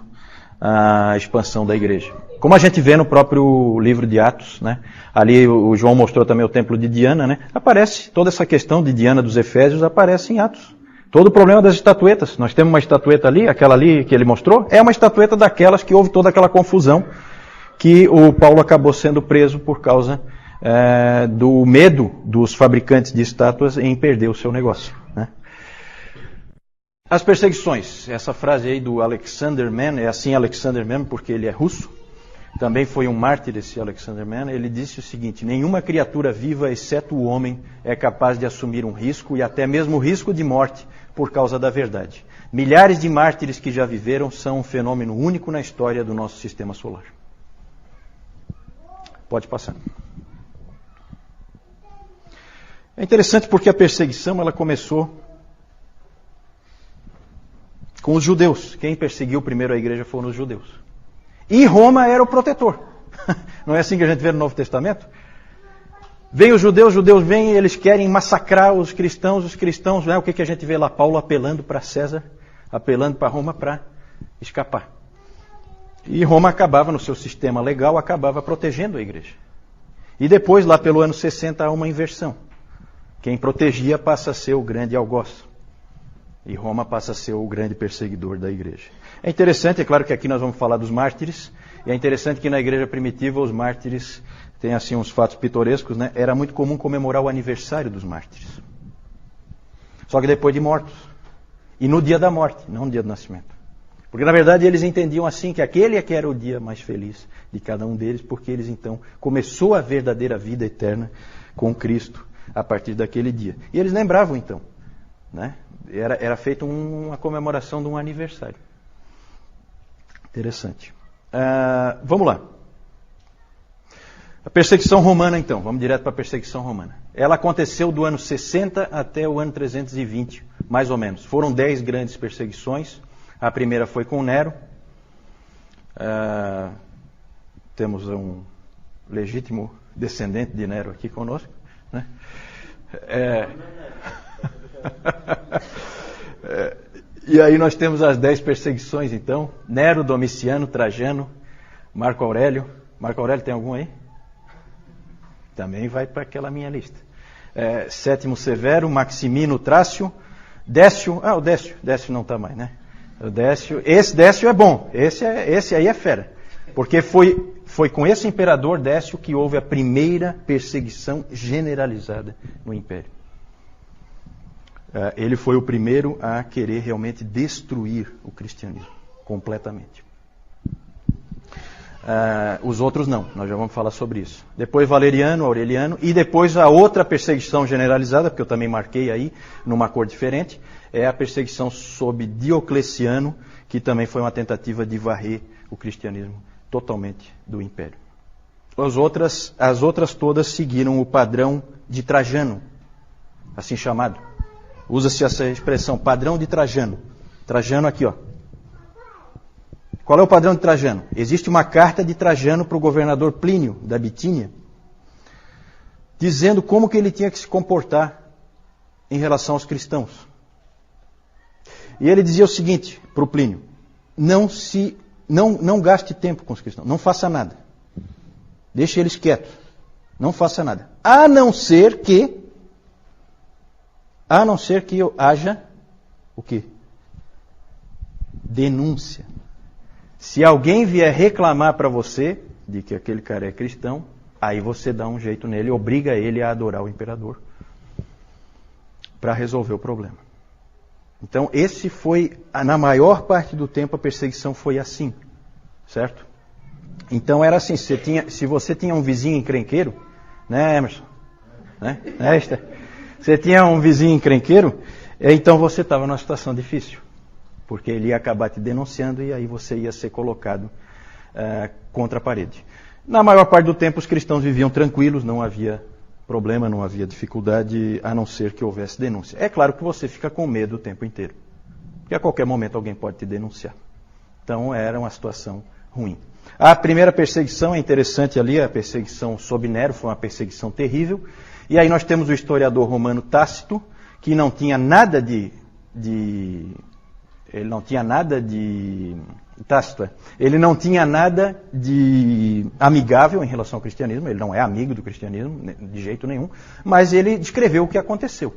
a expansão da igreja. Como a gente vê no próprio livro de Atos, né? Ali o João mostrou também o templo de Diana, né? Aparece, toda essa questão de Diana dos Efésios aparece em Atos. Todo o problema das estatuetas. Nós temos uma estatueta ali, aquela ali que ele mostrou, é uma estatueta daquelas que houve toda aquela confusão, que o Paulo acabou sendo preso por causa do medo dos fabricantes de estátuas em perder o seu negócio, né? As perseguições. Essa frase aí do Alexander Mann, é assim Alexander Mann porque ele é russo, também foi um mártir esse Alexander Mann. Ele disse o seguinte: nenhuma criatura viva, exceto o homem, é capaz de assumir um risco, e até mesmo o risco de morte, por causa da verdade. Milhares de mártires que já viveram são um fenômeno único na história do nosso sistema solar. Pode passar. É interessante porque a perseguição ela começou com os judeus. Quem perseguiu primeiro a igreja foram os judeus. E Roma era o protetor. Não é assim que a gente vê no Novo Testamento? Vem os judeus vêm e eles querem massacrar os cristãos, né? O que a gente vê lá? Paulo apelando para César, apelando para Roma para escapar. E Roma acabava, no seu sistema legal, acabava protegendo a igreja. E depois, lá pelo ano 60, há uma inversão. Quem protegia passa a ser o grande algoz. E Roma passa a ser o grande perseguidor da igreja. É interessante, é claro que aqui nós vamos falar dos mártires, e é interessante que na igreja primitiva os mártires têm assim uns fatos pitorescos, né? Era muito comum comemorar o aniversário dos mártires. Só que depois de mortos. E no dia da morte, não no dia do nascimento. Porque na verdade eles entendiam assim que aquele é que era o dia mais feliz de cada um deles, porque eles então começou a verdadeira vida eterna com Cristo a partir daquele dia. E eles lembravam então, né? Era feita uma comemoração de um aniversário. Interessante. Vamos lá. A perseguição romana, então. Vamos direto para a perseguição romana. Ela aconteceu do ano 60 até o ano 320, mais ou menos. Foram 10 grandes perseguições. A primeira foi com Nero. Temos um legítimo descendente de Nero aqui conosco, né? E aí nós temos as 10 perseguições, então. Nero, Domiciano, Trajano, Marco Aurélio. Marco Aurélio tem algum aí? Também vai para aquela minha lista. Sétimo Severo, Maximino, Trácio, Décio. O Décio. Décio não está mais, né? O Décio. Esse Décio é bom. Esse aí é fera. Porque foi com esse imperador Décio que houve a primeira perseguição generalizada no Império. Ele foi o primeiro a querer realmente destruir o cristianismo completamente. Os outros não, nós já vamos falar sobre isso. Depois Valeriano, Aureliano, e depois a outra perseguição generalizada, porque eu também marquei aí, numa cor diferente, é a perseguição sob Diocleciano, que também foi uma tentativa de varrer o cristianismo totalmente do Império. As outras todas seguiram o padrão de Trajano, assim chamado. Usa-se essa expressão, padrão de Trajano. Trajano aqui, ó. Qual é o padrão de Trajano? Existe uma carta de Trajano para o governador Plínio, da Bitínia, dizendo como que ele tinha que se comportar em relação aos cristãos. E ele dizia o seguinte para o Plínio: não gaste tempo com os cristãos, não faça nada. Deixe eles quietos, não faça nada. A não ser que haja o quê? Denúncia. Se alguém vier reclamar para você de que aquele cara é cristão, aí você dá um jeito nele, obriga ele a adorar o imperador para resolver o problema. Então, esse foi, na maior parte do tempo, a perseguição foi assim, certo? Então, era assim, se você tinha um vizinho encrenqueiro, né, Emerson? Né? Você tinha um vizinho encrenqueiro, então você estava numa situação difícil. Porque ele ia acabar te denunciando e aí você ia ser colocado contra a parede. Na maior parte do tempo, os cristãos viviam tranquilos, não havia problema, não havia dificuldade, a não ser que houvesse denúncia. É claro que você fica com medo o tempo inteiro, porque a qualquer momento alguém pode te denunciar. Então, era uma situação ruim. A primeira perseguição é interessante ali, a perseguição sob Nero, foi uma perseguição terrível. E aí nós temos o historiador romano Tácito, que não tinha nada de amigável em relação ao cristianismo, ele não é amigo do cristianismo, de jeito nenhum, mas ele descreveu o que aconteceu.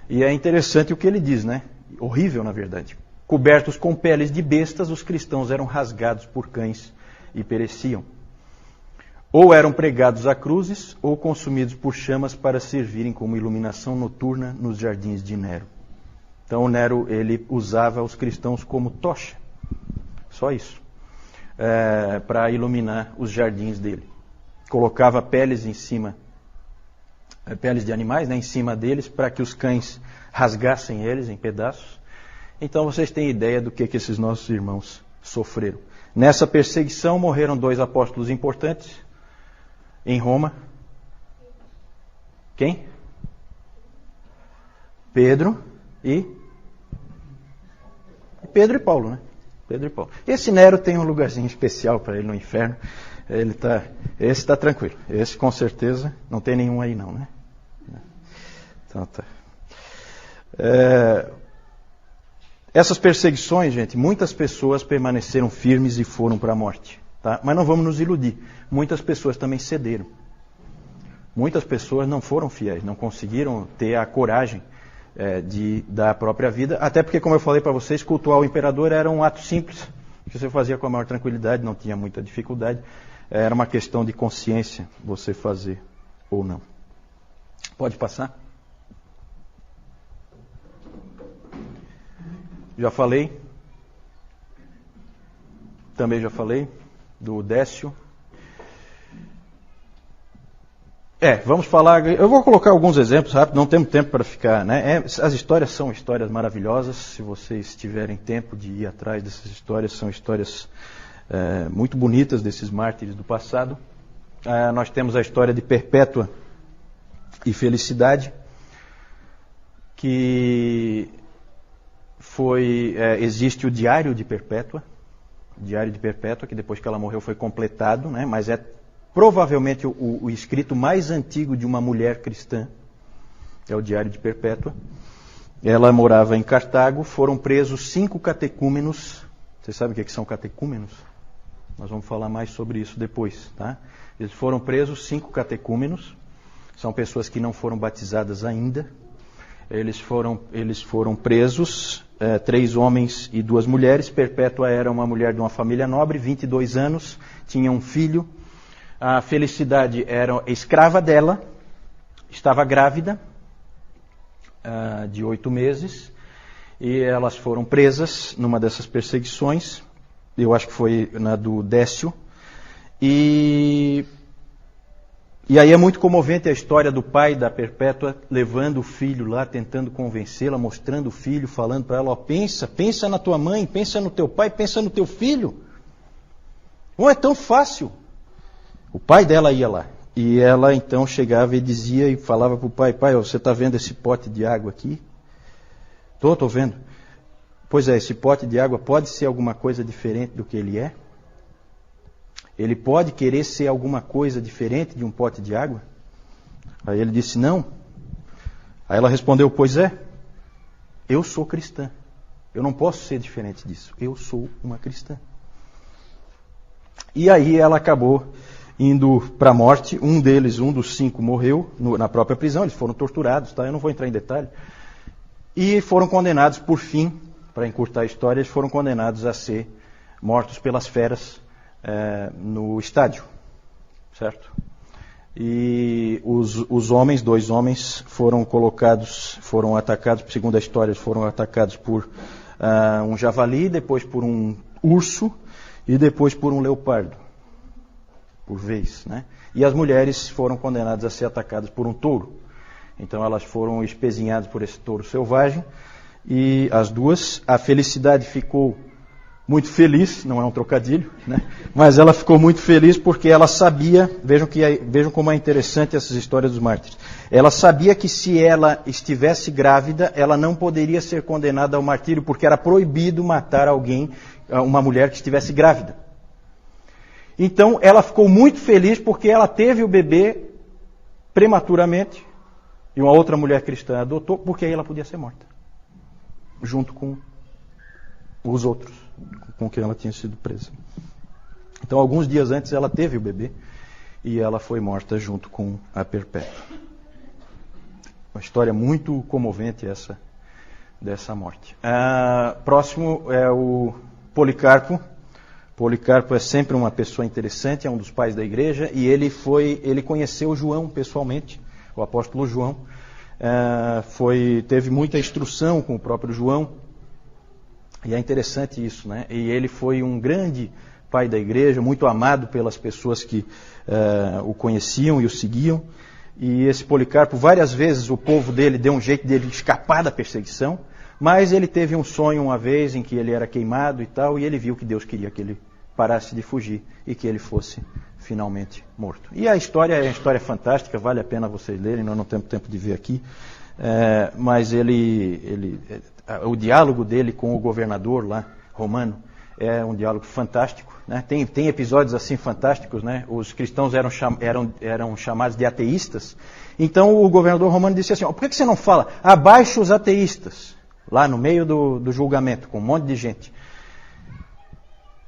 E é interessante o que ele diz, né? Horrível, na verdade. Cobertos com peles de bestas, os cristãos eram rasgados por cães e pereciam. Ou eram pregados a cruzes, ou consumidos por chamas para servirem como iluminação noturna nos jardins de Nero. Então o Nero, ele usava os cristãos como tocha, só isso, para iluminar os jardins dele. Colocava peles em cima, peles de animais, né, em cima deles, para que os cães rasgassem eles em pedaços. Então vocês têm ideia do que esses nossos irmãos sofreram. Nessa perseguição morreram 2 apóstolos importantes em Roma. Quem? Pedro e Paulo, né? Pedro e Paulo. Esse Nero tem um lugarzinho especial para ele no inferno. Esse está tranquilo. Esse com certeza não tem nenhum aí não, né? Então tá. Essas perseguições, gente, muitas pessoas permaneceram firmes e foram para a morte. Tá? Mas não vamos nos iludir. Muitas pessoas também cederam. Muitas pessoas não foram fiéis, não conseguiram ter a coragem de dar a própria vida, até porque, como eu falei para vocês, cultuar o imperador era um ato simples, que você fazia com a maior tranquilidade, não tinha muita dificuldade, era uma questão de consciência você fazer ou não. Pode passar? Já falei, também já falei do Décio. Vamos falar. Eu vou colocar alguns exemplos rápidos, não temos tempo para ficar, né? As histórias são histórias maravilhosas. Se vocês tiverem tempo de ir atrás dessas histórias, são histórias muito bonitas desses mártires do passado. Nós temos a história de Perpétua e Felicidade, que existe o Diário de Perpétua. O Diário de Perpétua, que depois que ela morreu foi completado, né? Mas é provavelmente o escrito mais antigo de uma mulher cristã. É o Diário de Perpétua. Ela morava em Cartago, foram presos 5 catecúmenos. Vocês sabem o que são catecúmenos? Nós vamos falar mais sobre isso depois, tá? Eles foram presos 5 catecúmenos. São pessoas que não foram batizadas ainda. Eles foram presos, 3 homens e 2 mulheres. Perpétua era uma mulher de uma família nobre, 22 anos, tinha um filho. A Felicidade era escrava dela, estava grávida de 8 meses, e elas foram presas numa dessas perseguições. Eu acho que foi na do Décio. E aí é muito comovente a história do pai da Perpétua levando o filho lá, tentando convencê-la, mostrando o filho, falando para ela, pensa na tua mãe, pensa no teu pai, pensa no teu filho. Não é tão fácil. O pai dela ia lá. E ela então chegava e dizia e falava para o pai, você está vendo esse pote de água aqui? Estou vendo. Pois é, esse pote de água pode ser alguma coisa diferente do que ele é? Ele pode querer ser alguma coisa diferente de um pote de água? Aí ele disse, não. Aí ela respondeu, pois é, eu sou cristã. Eu não posso ser diferente disso. Eu sou uma cristã. E aí ela acabou indo para a morte. Um dos 5 morreu na própria prisão. Eles foram torturados, tá? Eu não vou entrar em detalhe. E foram condenados, por fim, para encurtar a história, eles foram condenados a ser mortos pelas feras no estádio, certo? E os homens, 2 homens, foram atacados, segundo a história, foram atacados por um javali, depois por um urso e depois por um leopardo, por vez, né? E as mulheres foram condenadas a ser atacadas por um touro. Então elas foram espezinhadas por esse touro selvagem, e as 2, a Felicidade ficou muito feliz, não é um trocadilho, né? Mas ela ficou muito feliz porque ela sabia, vejam como é interessante essas histórias dos mártires. Ela sabia que se ela estivesse grávida, ela não poderia ser condenada ao martírio, porque era proibido matar alguém, uma mulher que estivesse grávida. Então ela ficou muito feliz porque ela teve o bebê prematuramente, e uma outra mulher cristã adotou, porque aí ela podia ser morta, junto com os outros com quem ela tinha sido presa. Então, alguns dias antes, ela teve o bebê e ela foi morta junto com a Perpétua. Uma história muito comovente essa dessa morte. Próximo é o Policarpo. Policarpo é sempre uma pessoa interessante, é um dos pais da igreja, e ele conheceu João pessoalmente, o apóstolo João. Teve muita instrução com o próprio João. E é interessante isso, né? E ele foi um grande pai da igreja, muito amado pelas pessoas que o conheciam e o seguiam. E esse Policarpo, várias vezes o povo dele deu um jeito dele escapar da perseguição, mas ele teve um sonho uma vez em que ele era queimado e tal, e ele viu que Deus queria que ele parasse de fugir e que ele fosse finalmente morto. E a história é uma história fantástica, vale a pena vocês lerem, nós não temos tempo de ver aqui, mas o diálogo dele com o governador lá, romano, é um diálogo fantástico, né? Tem episódios assim fantásticos, né? Os cristãos eram chamados de ateístas. Então o governador romano disse assim, por que você não fala abaixo os ateístas, lá no meio do julgamento, com um monte de gente?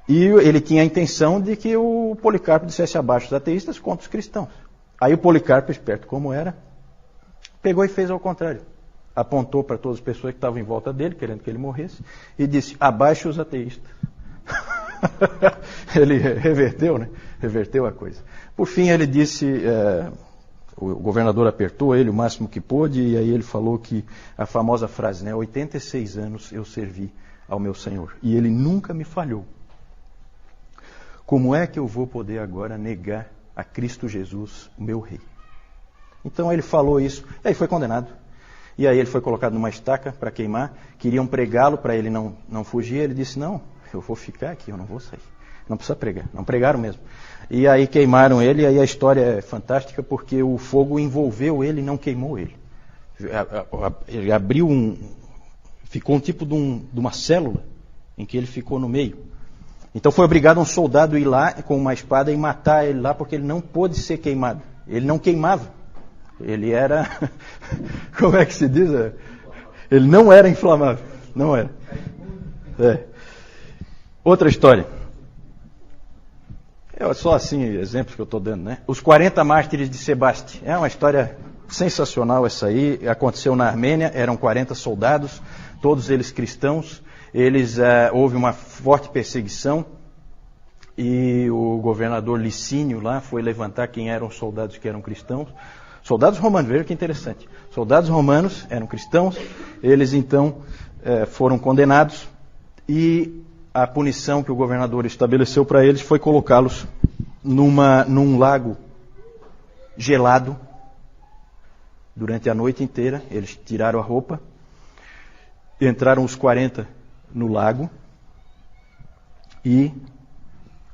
E ele tinha a intenção de que o Policarpo dissesse abaixo os ateístas contra os cristãos. Aí o Policarpo, esperto como era, pegou e fez ao contrário. Apontou para todas as pessoas que estavam em volta dele, querendo que ele morresse, e disse, abaixo os ateístas. Ele reverteu, né? Reverteu a coisa. Por fim, ele disse, o governador apertou ele o máximo que pôde, e aí ele falou que a famosa frase, né? 86 anos eu servi ao meu Senhor, e ele nunca me falhou. Como é que eu vou poder agora negar a Cristo Jesus, o meu Rei? Então ele falou isso, e aí foi condenado. E aí ele foi colocado numa estaca para queimar, queriam pregá-lo para ele não fugir, ele disse, não, eu vou ficar aqui, eu não vou sair. Não precisa pregar, não pregaram mesmo. E aí queimaram ele, e aí a história é fantástica porque o fogo envolveu ele e não queimou ele. Ele abriu ficou um tipo de uma célula em que ele ficou no meio. Então foi obrigado um soldado a ir lá com uma espada e matar ele lá porque ele não pôde ser queimado. Ele não queimava. Ele era, como é que se diz? Ele não era inflamável. Não era. Outra história. Só assim, exemplos que eu estou dando, né? Os 40 mártires de Sebaste. É uma história sensacional essa aí. Aconteceu na Armênia, eram 40 soldados, todos eles cristãos. Houve uma forte perseguição e o governador Licínio lá foi levantar quem eram os soldados que eram cristãos. Soldados romanos, veja que interessante. Soldados romanos eram cristãos, eles então foram condenados e a punição que o governador estabeleceu para eles foi colocá-los num lago gelado durante a noite inteira. Eles tiraram a roupa, entraram os 40 no lago e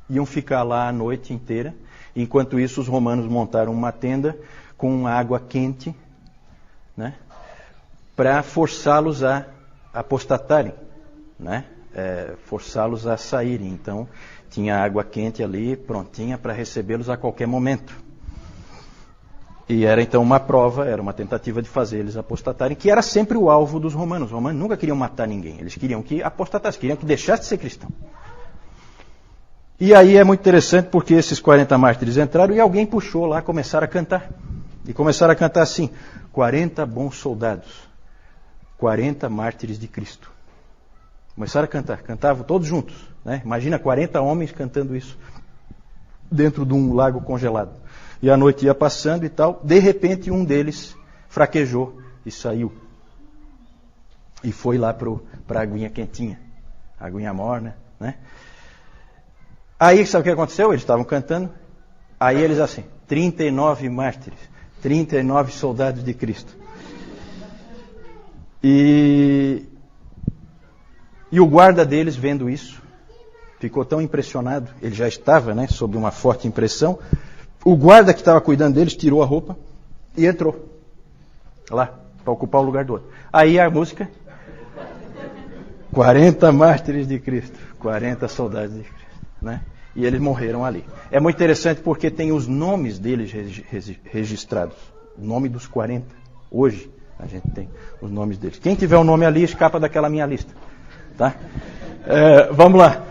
iam ficar lá a noite inteira. Enquanto isso, os romanos montaram uma tenda com água quente, né, para forçá-los a apostatarem, né? Forçá-los a saírem. Então, tinha água quente ali, prontinha para recebê-los a qualquer momento. E era então uma prova, era uma tentativa de fazer eles apostatarem, que era sempre o alvo dos romanos. Os romanos nunca queriam matar ninguém, eles queriam que apostatassem, queriam que deixasse de ser cristão. E aí é muito interessante porque esses 40 mártires entraram e alguém puxou lá, começaram a cantar. E começaram a cantar assim, 40 bons soldados, 40 mártires de Cristo. Começaram a cantar, cantavam todos juntos, né? Imagina 40 homens cantando isso dentro de um lago congelado. E a noite ia passando e tal, de repente um deles fraquejou e saiu. E foi lá para a aguinha quentinha, a aguinha morna, né? Aí sabe o que aconteceu? Eles estavam cantando, aí eles assim, 39 mártires, 39 soldados de Cristo. E o guarda deles, vendo isso, ficou tão impressionado, ele já estava, né, sob uma forte impressão. O guarda que estava cuidando deles tirou a roupa e entrou lá, para ocupar o lugar do outro. Aí a música, 40 mártires de Cristo, 40 soldados de Cristo, né? E eles morreram ali. É muito interessante porque tem os nomes deles registrados, o nome dos 40. Hoje a gente tem os nomes deles. Quem tiver o nome ali, escapa daquela minha lista. Tá? Vamos lá.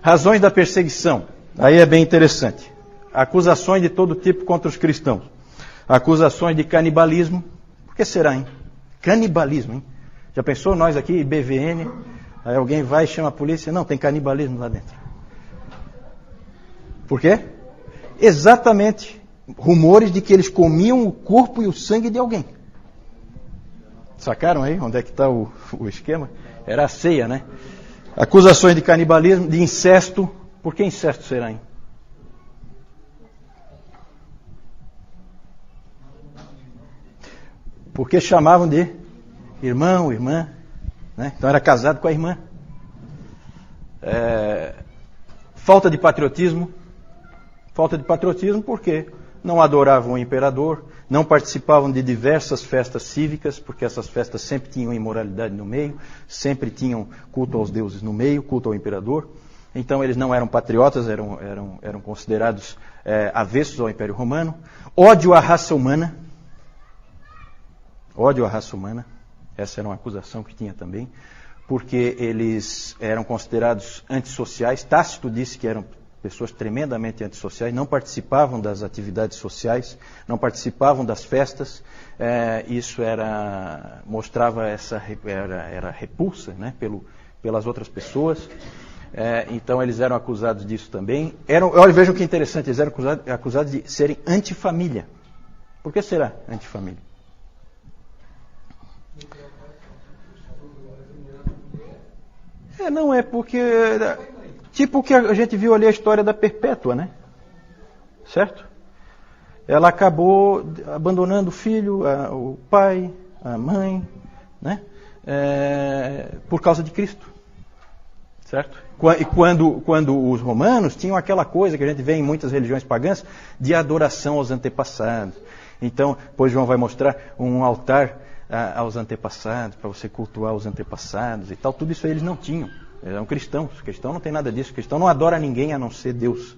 Razões da perseguição. Aí é bem interessante. Acusações de todo tipo contra os cristãos. Acusações de canibalismo. Por que será, hein? Canibalismo, hein? Já pensou nós aqui, BVN, aí alguém vai e chama a polícia, não, tem canibalismo lá dentro. Por quê? Exatamente. Rumores de que eles comiam o corpo e o sangue de alguém. Sacaram aí onde é que está o esquema? Era a ceia, né? Acusações de canibalismo, de incesto. Por que incesto será, hein? Porque chamavam de irmão, irmã, né? Então era casado com a irmã. Falta de patriotismo. Falta de patriotismo porque não adoravam o imperador, não participavam de diversas festas cívicas, porque essas festas sempre tinham imoralidade no meio, sempre tinham culto aos deuses no meio, culto ao imperador. Então eles não eram patriotas, eram considerados avessos ao Império Romano. Ódio à raça humana. Ódio à raça humana. Essa era uma acusação que tinha também, porque eles eram considerados antissociais. Tácito disse que eram pessoas tremendamente antissociais, não participavam das atividades sociais, não participavam das festas. Isso mostrava era repulsa, né, pelas outras pessoas. Então eles eram acusados disso também. Olha, vejam que interessante, eles eram acusados de serem antifamília. Por que será antifamília? Não é porque... Tipo o que a gente viu ali a história da Perpétua, né? Certo? ela acabou abandonando o filho, o pai, a mãe, né? Por causa de Cristo. Certo? E quando os romanos tinham aquela coisa que a gente vê em muitas religiões pagãs, de adoração aos antepassados. Então, depois João vai mostrar um altar aos antepassados, para você cultuar os antepassados e tal. Tudo isso aí eles não tinham. Eles eram cristãos. O cristão não tem nada disso. O cristão não adora ninguém a não ser Deus.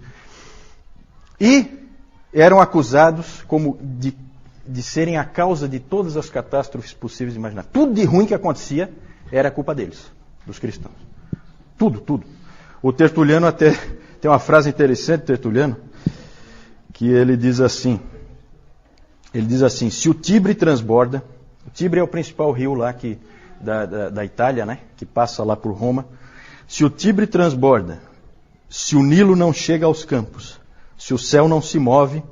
E eram acusados como de serem a causa de todas as catástrofes possíveis e imagináveis. Tudo de ruim que acontecia era culpa deles, dos cristãos. Tudo. O Tertuliano até tem uma frase interessante, Tertuliano, que ele diz assim, se o Tibre transborda, o Tibre é o principal rio lá da Itália, né, que passa lá por Roma, se o Tibre transborda, se o Nilo não chega aos campos, se o céu não se move,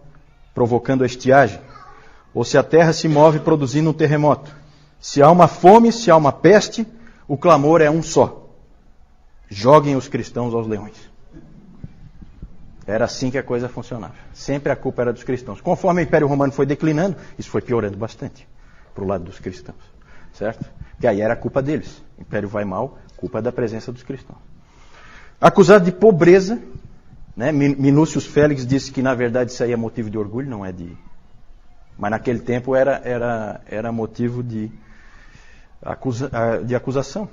provocando a estiagem, ou se a terra se move produzindo um terremoto, se há uma fome, se há uma peste, o clamor é um só. Joguem os cristãos aos leões. Era assim que a coisa funcionava. Sempre a culpa era dos cristãos. Conforme o Império Romano foi declinando, isso foi piorando bastante para o lado dos cristãos. Certo? Que aí era a culpa deles. O Império vai mal, culpa da presença dos cristãos. Acusado de pobreza, né? Minúcius Félix disse que na verdade isso aí é motivo de orgulho, não é de... Mas naquele tempo era motivo de acusação.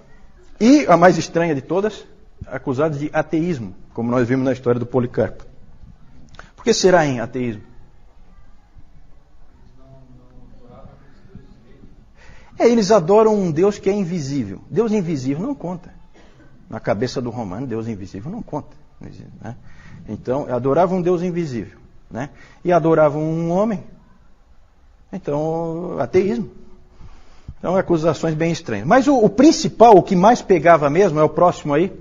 E a mais estranha de todas, acusado de ateísmo, como nós vimos na história do Policarpo. Por que será em ateísmo? Eles adoram um Deus que é invisível. Deus invisível não conta. Na cabeça do romano, Deus invisível não conta. Né? Então, adoravam um Deus invisível. Né? E adoravam um homem. Então, ateísmo. Então, acusações bem estranhas. Mas o principal, o que mais pegava mesmo, é o próximo aí,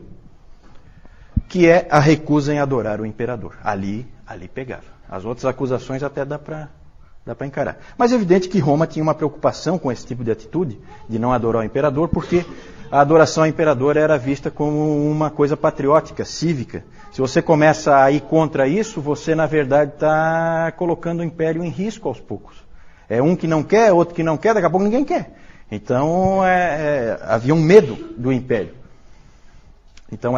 que é a recusa em adorar o imperador. Ali pegava. As outras acusações até dá para encarar. Mas é evidente que Roma tinha uma preocupação com esse tipo de atitude, de não adorar o imperador, porque a adoração ao imperador era vista como uma coisa patriótica, cívica. Se você começa a ir contra isso, você, na verdade, está colocando o império em risco aos poucos. É um que não quer, outro que não quer, daqui a pouco ninguém quer. Então, havia um medo do império. Então,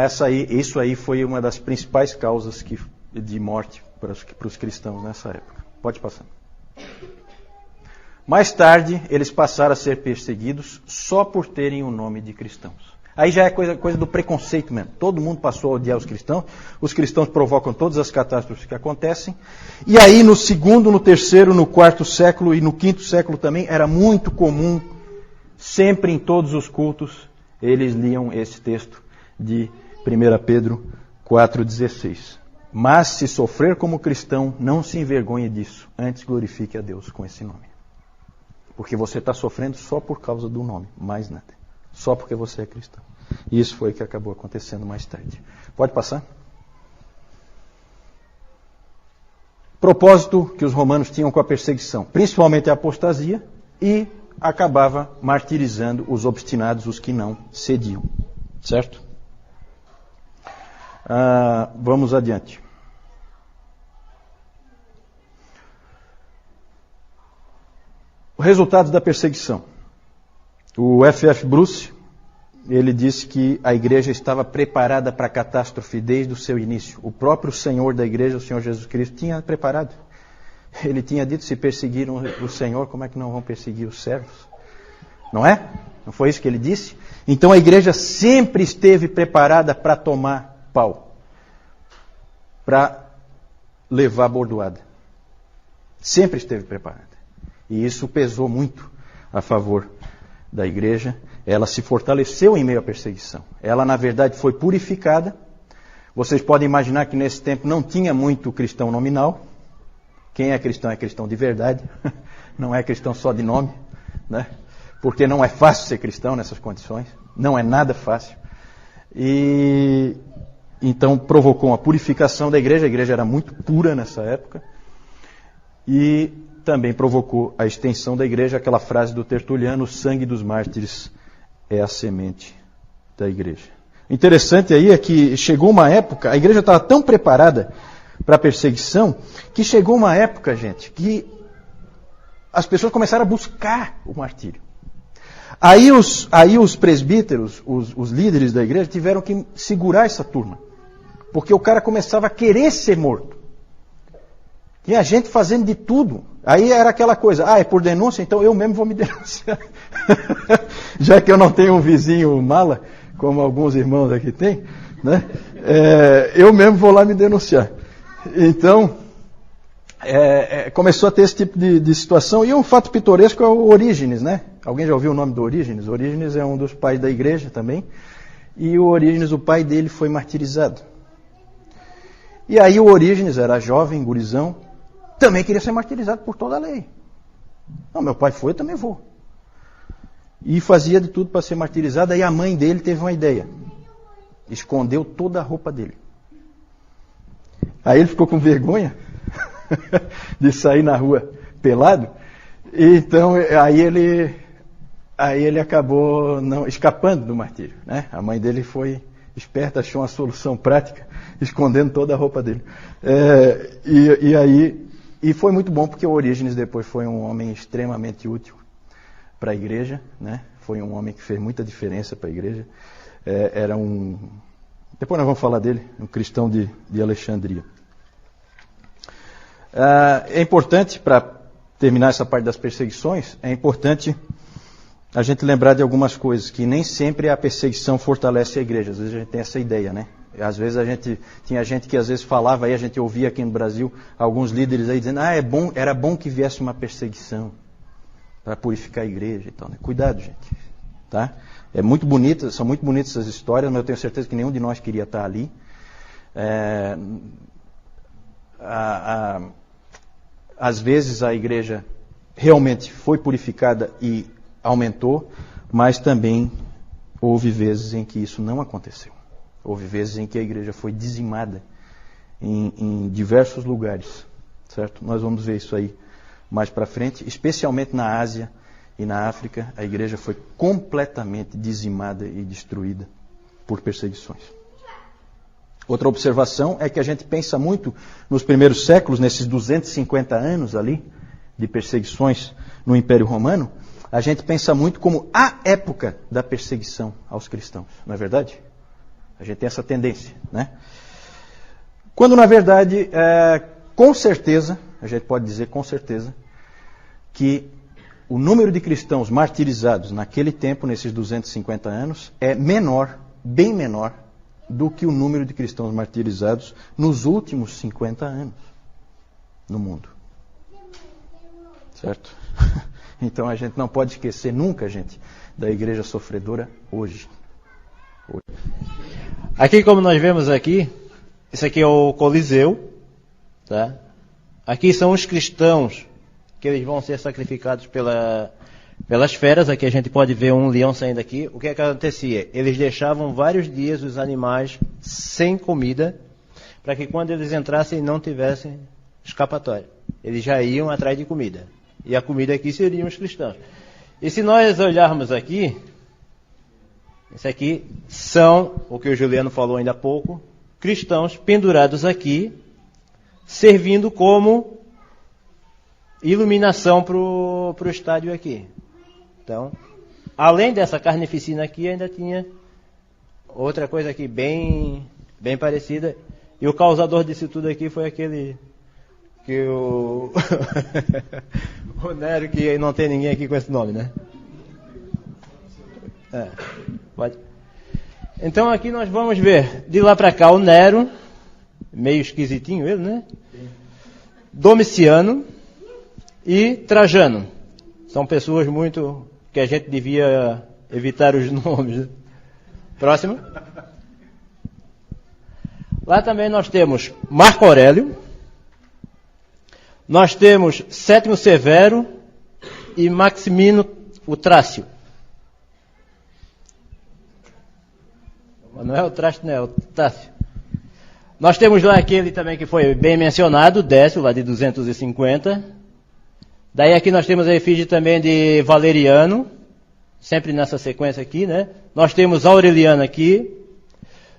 isso aí foi uma das principais causas de morte para os cristãos nessa época. Pode passar. Mais tarde, eles passaram a ser perseguidos só por terem o nome de cristãos. Aí já é coisa do preconceito mesmo. Todo mundo passou a odiar os cristãos provocam todas as catástrofes que acontecem. E aí no segundo, no terceiro, no quarto século e no quinto século também, era muito comum, sempre em todos os cultos, eles liam esse texto de 1 Pedro 4,16. Mas se sofrer como cristão, não se envergonhe disso, antes glorifique a Deus com esse nome. Porque você está sofrendo só por causa do nome, mais nada. Só porque você é cristão. E isso foi o que acabou acontecendo mais tarde. Pode passar? Propósito que os romanos tinham com a perseguição, principalmente a apostasia, e acabava martirizando os obstinados, os que não cediam. Certo? Vamos adiante. Os resultados da perseguição. O F.F. Bruce, ele disse que a igreja estava preparada para a catástrofe desde o seu início. O próprio Senhor da igreja, o Senhor Jesus Cristo, tinha preparado. Ele tinha dito, se perseguiram o Senhor, como é que não vão perseguir os servos? Não é? Não foi isso que ele disse? Então a igreja sempre esteve preparada para tomar pau. Para levar a bordoada. Sempre esteve preparada. E isso pesou muito a favor da igreja. Ela se fortaleceu em meio à perseguição. Ela, na verdade, foi purificada. Vocês podem imaginar que nesse tempo não tinha muito cristão nominal. Quem é cristão de verdade. Não é cristão só de nome, né? Porque não é fácil ser cristão nessas condições. Não é nada fácil. E então provocou uma purificação da igreja. A igreja era muito pura nessa época. E também provocou a extensão da igreja, aquela frase do Tertuliano, o sangue dos mártires é a semente da igreja. Interessante aí é que chegou uma época, a igreja estava tão preparada para a perseguição, que chegou uma época, gente, que as pessoas começaram a buscar o martírio. Aí os presbíteros, os líderes da igreja, tiveram que segurar essa turma. Porque o cara começava a querer ser morto. Tinha gente fazendo de tudo. Aí era aquela coisa, é por denúncia, então eu mesmo vou me denunciar. Já que eu não tenho um vizinho mala, como alguns irmãos aqui têm, né? Eu mesmo vou lá me denunciar. Então, começou a ter esse tipo de situação. E um fato pitoresco é o Orígenes, né? Alguém já ouviu o nome do Orígenes? Orígenes é um dos pais da igreja também. E o Orígenes, o pai dele, foi martirizado. E aí o Orígenes era jovem, gurizão, também queria ser martirizado por toda a lei. Não, meu pai foi, eu também vou. E fazia de tudo para ser martirizado. Aí a mãe dele teve uma ideia. Escondeu toda a roupa dele. Aí ele ficou com vergonha de sair na rua pelado. Então, aí ele acabou escapando do martírio, né? A mãe dele foi esperta, achou uma solução prática, escondendo toda a roupa dele. E foi muito bom, porque o Orígenes depois foi um homem extremamente útil para a igreja, né? Foi um homem que fez muita diferença para a igreja. Depois nós vamos falar dele, um cristão de Alexandria. É importante, para terminar essa parte das perseguições, é importante a gente lembrar de algumas coisas, que nem sempre a perseguição fortalece a igreja. Às vezes a gente tem essa ideia, né? Às vezes tinha gente que às vezes falava, aí a gente ouvia aqui no Brasil, alguns líderes aí dizendo, era bom que viesse uma perseguição para purificar a igreja e tal, né? Cuidado, gente, tá? São muito bonitas essas histórias, mas eu tenho certeza que nenhum de nós queria estar ali. Às vezes a igreja realmente foi purificada e aumentou, mas também houve vezes em que isso não aconteceu. Houve vezes em que a igreja foi dizimada em diversos lugares, certo? Nós vamos ver isso aí mais para frente, especialmente na Ásia e na África, a igreja foi completamente dizimada e destruída por perseguições. Outra observação é que a gente pensa muito nos primeiros séculos, nesses 250 anos ali de perseguições no Império Romano, a gente pensa muito como a época da perseguição aos cristãos, não é verdade? A gente tem essa tendência, né? Quando, na verdade, com certeza, a gente pode dizer com certeza, que o número de cristãos martirizados naquele tempo, nesses 250 anos, é menor, bem menor, do que o número de cristãos martirizados nos últimos 50 anos no mundo. Certo? Então a gente não pode esquecer nunca, gente, da igreja sofredora hoje. Aqui, como nós vemos aqui, esse aqui é o Coliseu, tá? Aqui são os cristãos que eles vão ser sacrificados pelas feras. Aqui a gente pode ver um leão saindo aqui. O que acontecia? Eles deixavam vários dias os animais sem comida, para que quando eles entrassem não tivessem escapatória. Eles já iam atrás de comida. E a comida aqui seriam os cristãos. E se nós olharmos aqui, esse aqui são, o que o Juliano falou ainda há pouco, cristãos pendurados aqui, servindo como iluminação para o estádio aqui. Então, além dessa carnificina aqui, ainda tinha outra coisa aqui bem parecida. E o causador disso tudo aqui foi aquele que o o Nero, que não tem ninguém aqui com esse nome, né? Pode. Então aqui nós vamos ver, de lá para cá, o Nero, meio esquisitinho ele, né? Domiciano e Trajano. São pessoas muito que a gente devia evitar os nomes. Né? Próximo. Lá também nós temos Marco Aurélio. Nós temos Sétimo Severo e Maximino o Trácio. Não é o Trácio, não é o Tácio. Nós temos lá aquele também que foi bem mencionado, Décio, lá de 250. Daí aqui nós temos a efígie também de Valeriano, sempre nessa sequência aqui, né? Nós temos Aureliano aqui.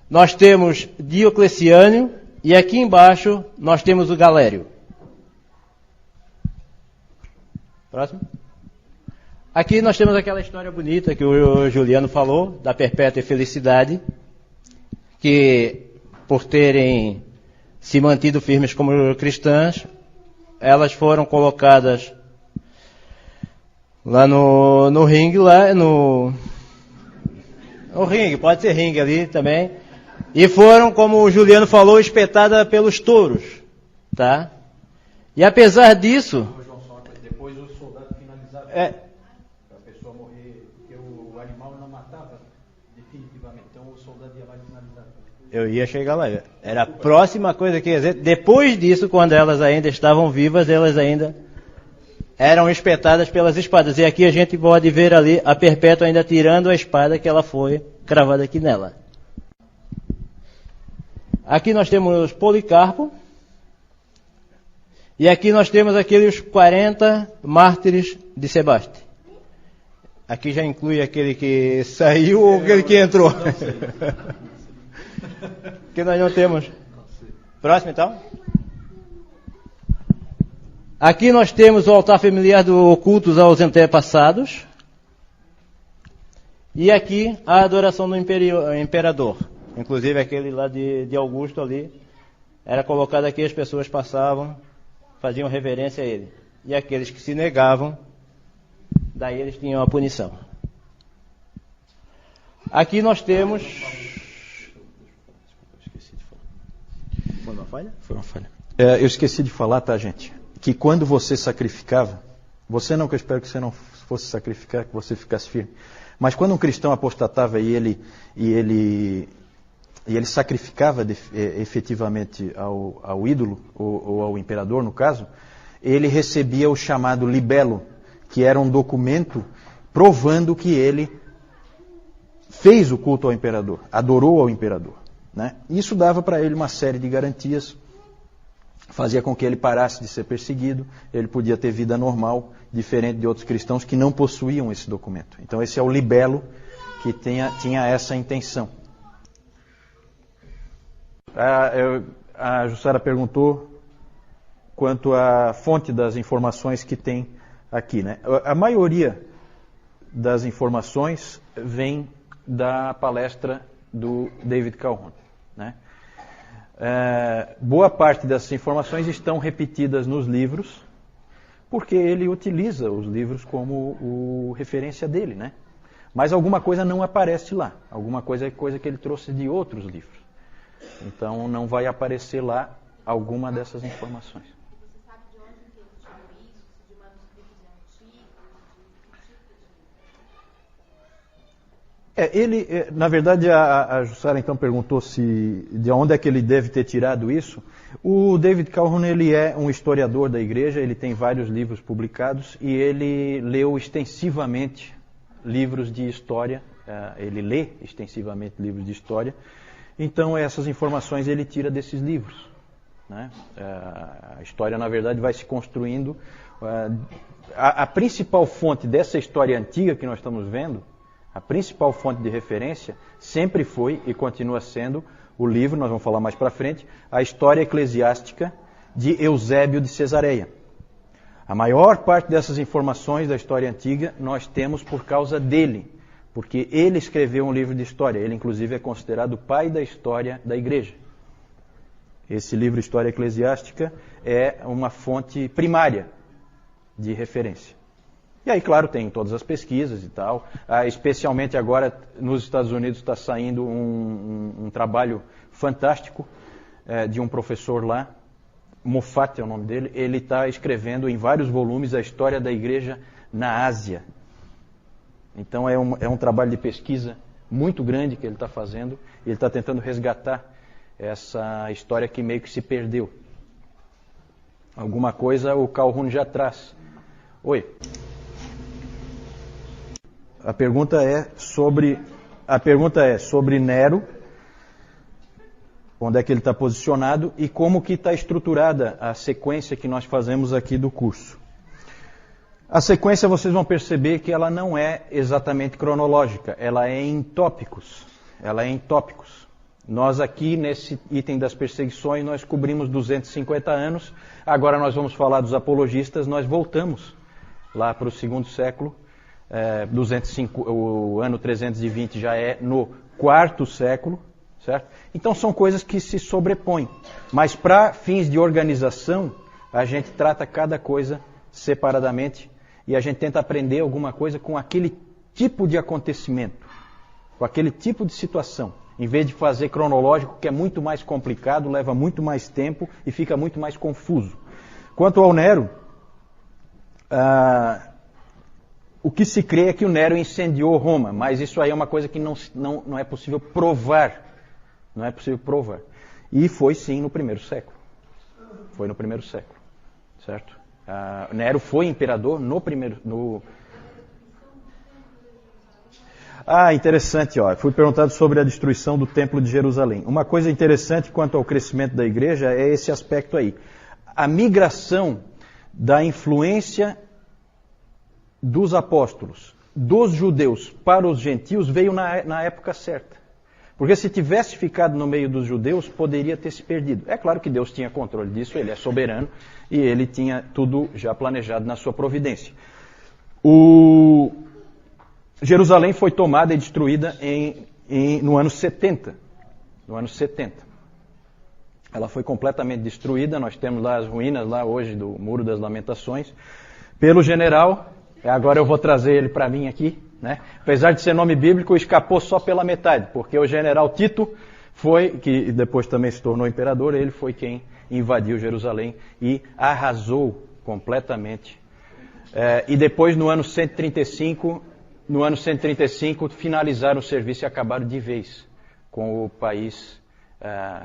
Nós temos Diocleciano E aqui embaixo nós temos o galério. Próximo. Aqui nós temos aquela história bonita que o Juliano falou, da Perpétua Felicidade, que por terem se mantido firmes como cristãs, elas foram colocadas lá no ringue, lá no ringue, pode ser ringue ali também, e foram, como o Juliano falou, espetadas pelos touros, tá? E apesar disso... Depois o soldado finalizava. A pessoa morrer, porque o animal não matava definitivamente, então o soldado ia lá e finalizava. Eu ia chegar lá. Era a próxima coisa que ia dizer. Depois disso, quando elas ainda estavam vivas, elas ainda eram espetadas pelas espadas. E aqui a gente pode ver ali a Perpétua ainda tirando a espada que ela foi cravada aqui nela. Aqui nós temos Policarpo. E aqui nós temos aqueles 40 mártires de Sebaste. Aqui já inclui aquele que saiu ou aquele que entrou. Que nós não temos. Próximo então. Aqui nós temos o altar familiar do cultos aos antepassados. E aqui a adoração do imperador. Inclusive aquele lá de Augusto ali. Era colocado aqui, as pessoas passavam, faziam reverência a ele. E aqueles que se negavam, daí eles tinham a punição. Aqui nós temos... Foi uma falha? Foi uma falha. Eu esqueci de falar, tá, gente? Que quando você sacrificava, você não, que eu espero que você não fosse sacrificar, que você ficasse firme. Mas quando um cristão apostatava e ele sacrificava efetivamente ao ídolo, ou ao imperador, no caso, ele recebia o chamado libelo, que era um documento provando que ele fez o culto ao imperador, adorou ao imperador, né? Isso dava para ele uma série de garantias, fazia com que ele parasse de ser perseguido, ele podia ter vida normal, diferente de outros cristãos que não possuíam esse documento. Então esse é o libelo que tinha essa intenção. A Jussara perguntou quanto à fonte das informações que tem aqui, né? A maioria das informações vem da palestra do David Calhoun, né? Boa parte dessas informações estão repetidas nos livros, porque ele utiliza os livros como referência dele, né? Mas alguma coisa não aparece lá, alguma coisa é coisa que ele trouxe de outros livros. Então não vai aparecer lá alguma dessas informações. Você sabe de onde ele tirou isso? De manuscritos antigos? Na verdade, a Jussara então perguntou de onde é que ele deve ter tirado isso. O David Calhoun, ele é um historiador da igreja, ele tem vários livros publicados e ele leu extensivamente livros de história, ele lê extensivamente livros de história. Então, essas informações ele tira desses livros, né? A história, na verdade, vai se construindo. A principal fonte dessa história antiga que nós estamos vendo, a principal fonte de referência, sempre foi e continua sendo o livro, nós vamos falar mais para frente, a História Eclesiástica de Eusébio de Cesareia. A maior parte dessas informações da história antiga nós temos por causa dele, porque ele escreveu um livro de história. Ele, inclusive, é considerado o pai da história da igreja. Esse livro, História Eclesiástica, é uma fonte primária de referência. E aí, claro, tem todas as pesquisas e tal. Especialmente agora, nos Estados Unidos, está saindo um trabalho fantástico de um professor lá, Moffat é o nome dele. Ele está escrevendo em vários volumes a história da igreja na Ásia. Então é um trabalho de pesquisa muito grande que ele está fazendo. Ele está tentando resgatar essa história que meio que se perdeu. Alguma coisa o Calhoun já traz. Oi. A pergunta é sobre Nero, onde é que ele está posicionado e como que está estruturada a sequência que nós fazemos aqui do curso. A sequência, vocês vão perceber que ela não é exatamente cronológica, ela é em tópicos. Nós aqui, nesse item das perseguições, nós cobrimos 250 anos. Agora nós vamos falar dos apologistas. Nós voltamos lá para o segundo século. 205, o ano 320 já é no quarto século, certo? Então são coisas que se sobrepõem. Mas para fins de organização, a gente trata cada coisa separadamente e a gente tenta aprender alguma coisa com aquele tipo de acontecimento, com aquele tipo de situação. Em vez de fazer cronológico, que é muito mais complicado, leva muito mais tempo e fica muito mais confuso. Quanto ao Nero, o que se crê é que o Nero incendiou Roma, mas isso aí é uma coisa que não é possível provar. Não é possível provar. E foi sim no primeiro século. Foi no primeiro século, certo? Nero foi imperador no primeiro... interessante, ó. Fui perguntado sobre a destruição do Templo de Jerusalém. Uma coisa interessante quanto ao crescimento da igreja é esse aspecto aí. A migração da influência dos apóstolos, dos judeus para os gentios, veio na época certa. Porque se tivesse ficado no meio dos judeus, poderia ter se perdido. É claro que Deus tinha controle disso, Ele é soberano e Ele tinha tudo já planejado na sua providência. Jerusalém foi tomada e destruída no ano 70. No ano 70. Ela foi completamente destruída. Nós temos lá as ruínas lá hoje do Muro das Lamentações. Pelo general, agora eu vou trazer ele para mim aqui, né? Apesar de ser nome bíblico, escapou só pela metade, porque o general Tito que depois também se tornou imperador, ele foi quem invadiu Jerusalém e arrasou completamente. E depois no ano 135... No ano 135, finalizaram o serviço e acabaram de vez com o país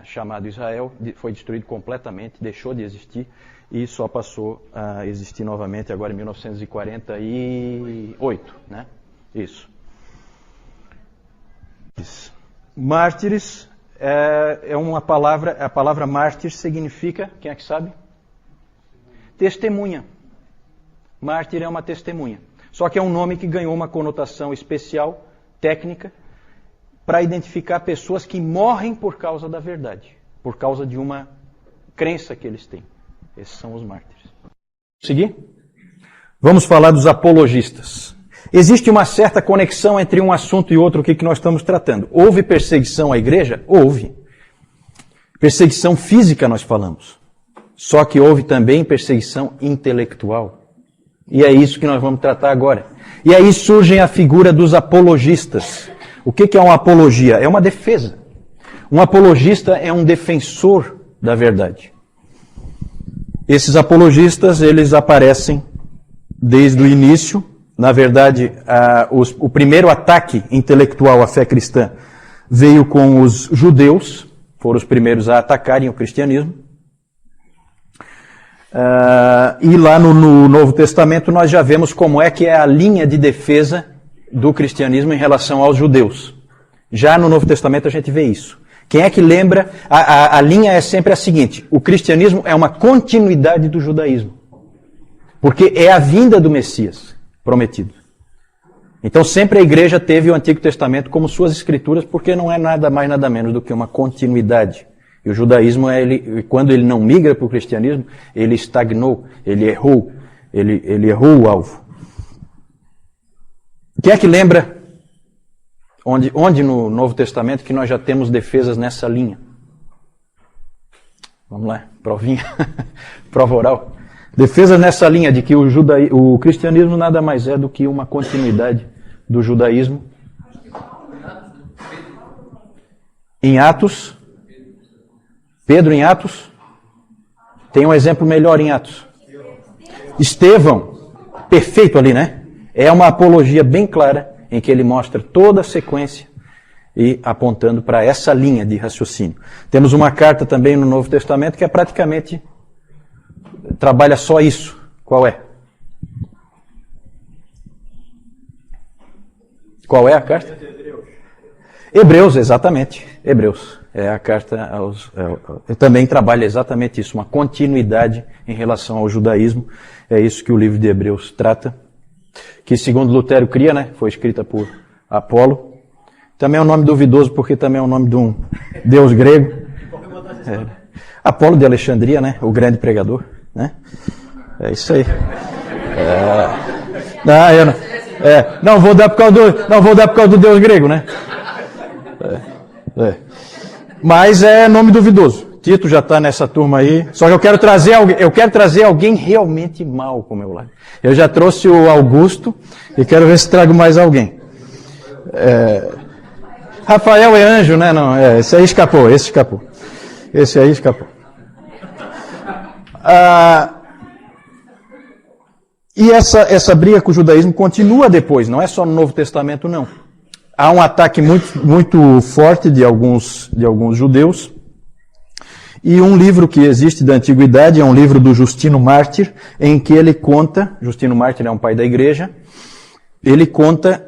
chamado Israel. Foi destruído completamente, deixou de existir e só passou a existir novamente agora em 1948. Né? Isso. Mártires é uma palavra, a palavra mártir significa, quem é que sabe? Testemunha. Mártir é uma testemunha. Só que é um nome que ganhou uma conotação especial, técnica, para identificar pessoas que morrem por causa da verdade, por causa de uma crença que eles têm. Esses são os mártires. Seguir? Vamos falar dos apologistas. Existe uma certa conexão entre um assunto e outro, o que nós estamos tratando. Houve perseguição à igreja? Houve. Perseguição física nós falamos. Só que houve também perseguição intelectual. E é isso que nós vamos tratar agora. E aí surge a figura dos apologistas. O que é uma apologia? É uma defesa. Um apologista é um defensor da verdade. Esses apologistas, eles aparecem desde o início. Na verdade, o primeiro ataque intelectual à fé cristã veio com os judeus, foram os primeiros a atacarem o cristianismo. E lá no Novo Testamento nós já vemos como é que é a linha de defesa do cristianismo em relação aos judeus. Já no Novo Testamento a gente vê isso. Quem é que lembra? A linha é sempre a seguinte: o cristianismo é uma continuidade do judaísmo. Porque é a vinda do Messias prometido. Então sempre a igreja teve o Antigo Testamento como suas escrituras, porque não é nada mais nada menos do que uma continuidade. E o judaísmo, quando ele não migra para o cristianismo, ele estagnou, ele errou o alvo. Quem é que lembra onde no Novo Testamento que nós já temos defesas nessa linha? Vamos lá, provinha, prova oral. Defesas nessa linha de que o cristianismo nada mais é do que uma continuidade do judaísmo. Em Atos... Pedro em Atos, tem um exemplo melhor em Atos. Estevão, perfeito ali, né? É uma apologia bem clara em que ele mostra toda a sequência e apontando para essa linha de raciocínio. Temos uma carta também no Novo Testamento que praticamente trabalha só isso. Qual é? Qual é a carta? Hebreus, exatamente. Hebreus. É a carta também trabalha exatamente isso, uma continuidade em relação ao judaísmo. É isso que o livro de Hebreus trata. Que segundo Lutero cria, né? Foi escrita por Apolo. Também é um nome duvidoso, porque também é o nome de um deus grego. Apolo de Alexandria, né? O grande pregador, né? É isso aí. Não vou dar por causa do deus grego, né? Mas é nome duvidoso. Tito já está nessa turma aí. Só que eu quero trazer alguém realmente mau para o meu lado. Eu já trouxe o Augusto e quero ver se trago mais alguém. Rafael é anjo, né? Não, esse aí escapou. Esse aí escapou. E essa briga com o judaísmo continua depois, não é só no Novo Testamento, não. Há um ataque muito forte de alguns judeus. E um livro que existe da Antiguidade é um livro do Justino Mártir, em que ele conta, Justino Mártir é um pai da igreja, ele conta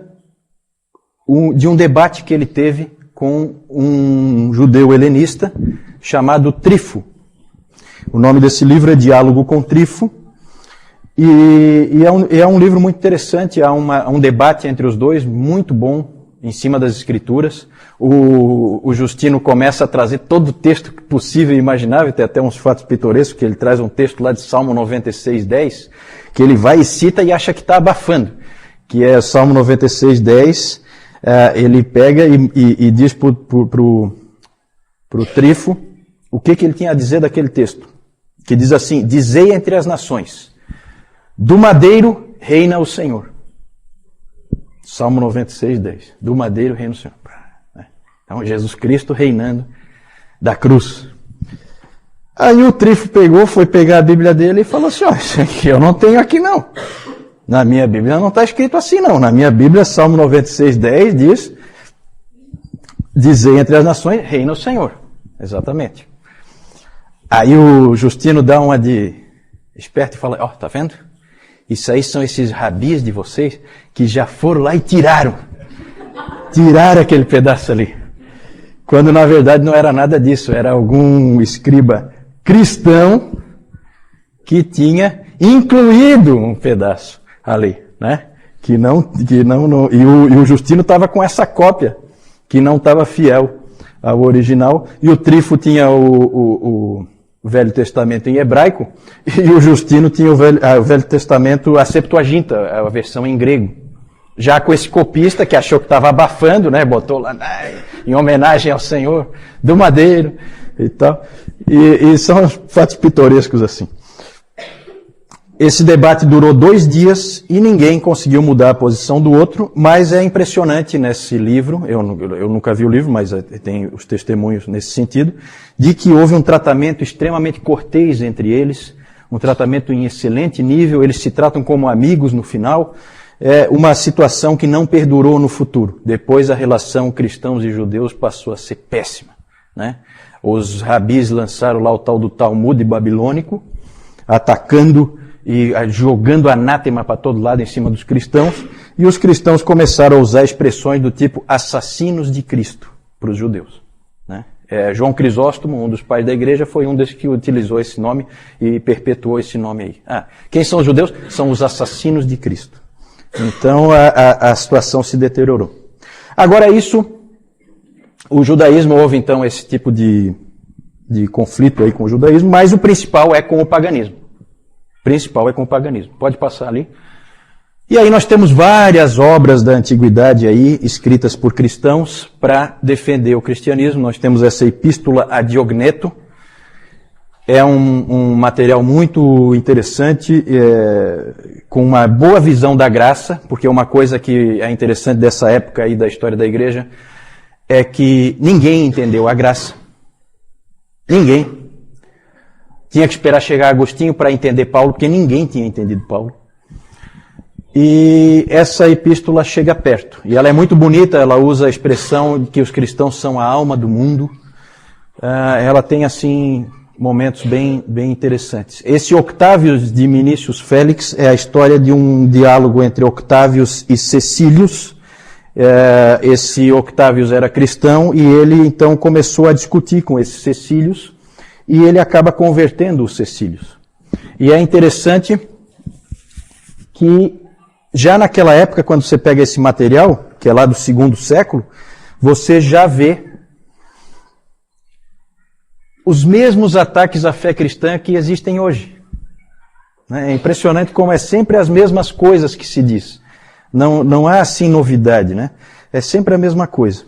de um debate que ele teve com um judeu helenista chamado Trifo. O nome desse livro é Diálogo com Trifo, e é um livro muito interessante, há um debate entre os dois, muito bom, em cima das escrituras. O Justino começa a trazer todo o texto possível e imaginável, tem até uns fatos pitorescos, que ele traz um texto lá de Salmo 96:10, que ele vai e cita e acha que está abafando, que é Salmo 96:10, ele pega e diz pro Trifo o que ele tinha a dizer daquele texto, que diz assim: dizei entre as nações, do madeiro reina o Senhor. Salmo 96:10. Do madeiro reina o Senhor. Então, Jesus Cristo reinando da cruz. Aí o Trifo foi pegar a Bíblia dele e falou assim: isso aqui eu não tenho aqui não. Na minha Bíblia não está escrito assim não. Na minha Bíblia, Salmo 96:10 diz: dizei entre as nações, reina o Senhor. Exatamente. Aí o Justino dá uma de esperto e fala: tá vendo? Isso aí são esses rabis de vocês que já foram lá e tiraram aquele pedaço ali. Quando na verdade não era nada disso, era algum escriba cristão que tinha incluído um pedaço ali, né? E o Justino estava com essa cópia que não estava fiel ao original, e o Trifo tinha o Velho Testamento em hebraico, e o Justino tinha o Velho Testamento, a Septuaginta, a versão em grego. Já com esse copista que achou que estava abafando, né, botou lá em homenagem ao Senhor do madeiro e tal. E são fatos pitorescos assim. Esse debate durou 2 dias e ninguém conseguiu mudar a posição do outro, mas é impressionante nesse livro, eu nunca vi o livro, mas tem os testemunhos nesse sentido, de que houve um tratamento extremamente cortês entre eles, um tratamento em excelente nível, eles se tratam como amigos no final, uma situação que não perdurou no futuro. Depois a relação cristãos e judeus passou a ser péssima, né? Os rabis lançaram lá o tal do Talmud babilônico, atacando e jogando anátema para todo lado em cima dos cristãos, e os cristãos começaram a usar expressões do tipo assassinos de Cristo para os judeus, né? João Crisóstomo, um dos pais da igreja, foi um desses que utilizou esse nome e perpetuou esse nome aí. Quem são os judeus? São os assassinos de Cristo. Então a situação se deteriorou. Agora o judaísmo, houve então esse tipo de conflito aí com o judaísmo, mas o principal é com o paganismo. Pode passar ali. E aí nós temos várias obras da antiguidade aí, escritas por cristãos, para defender o cristianismo. Nós temos essa epístola a Diogneto. É um material muito interessante, com uma boa visão da graça, porque uma coisa que é interessante dessa época aí da história da igreja é que ninguém entendeu a graça. Ninguém. Tinha que esperar chegar Agostinho para entender Paulo, porque ninguém tinha entendido Paulo. E essa epístola chega perto. E ela é muito bonita, ela usa a expressão de que os cristãos são a alma do mundo. Ela tem, assim, momentos bem interessantes. Esse Octávios de Minícius Félix é a história de um diálogo entre Octávios e Cecílius. Esse Octávios era cristão e ele então começou a discutir com esse Cecílius e ele acaba convertendo os Cecílius. E é interessante que já naquela época, quando você pega esse material, que é lá do 2º século, você já vê os mesmos ataques à fé cristã que existem hoje. É impressionante como é sempre as mesmas coisas que se diz. Não há assim novidade, né? É sempre a mesma coisa.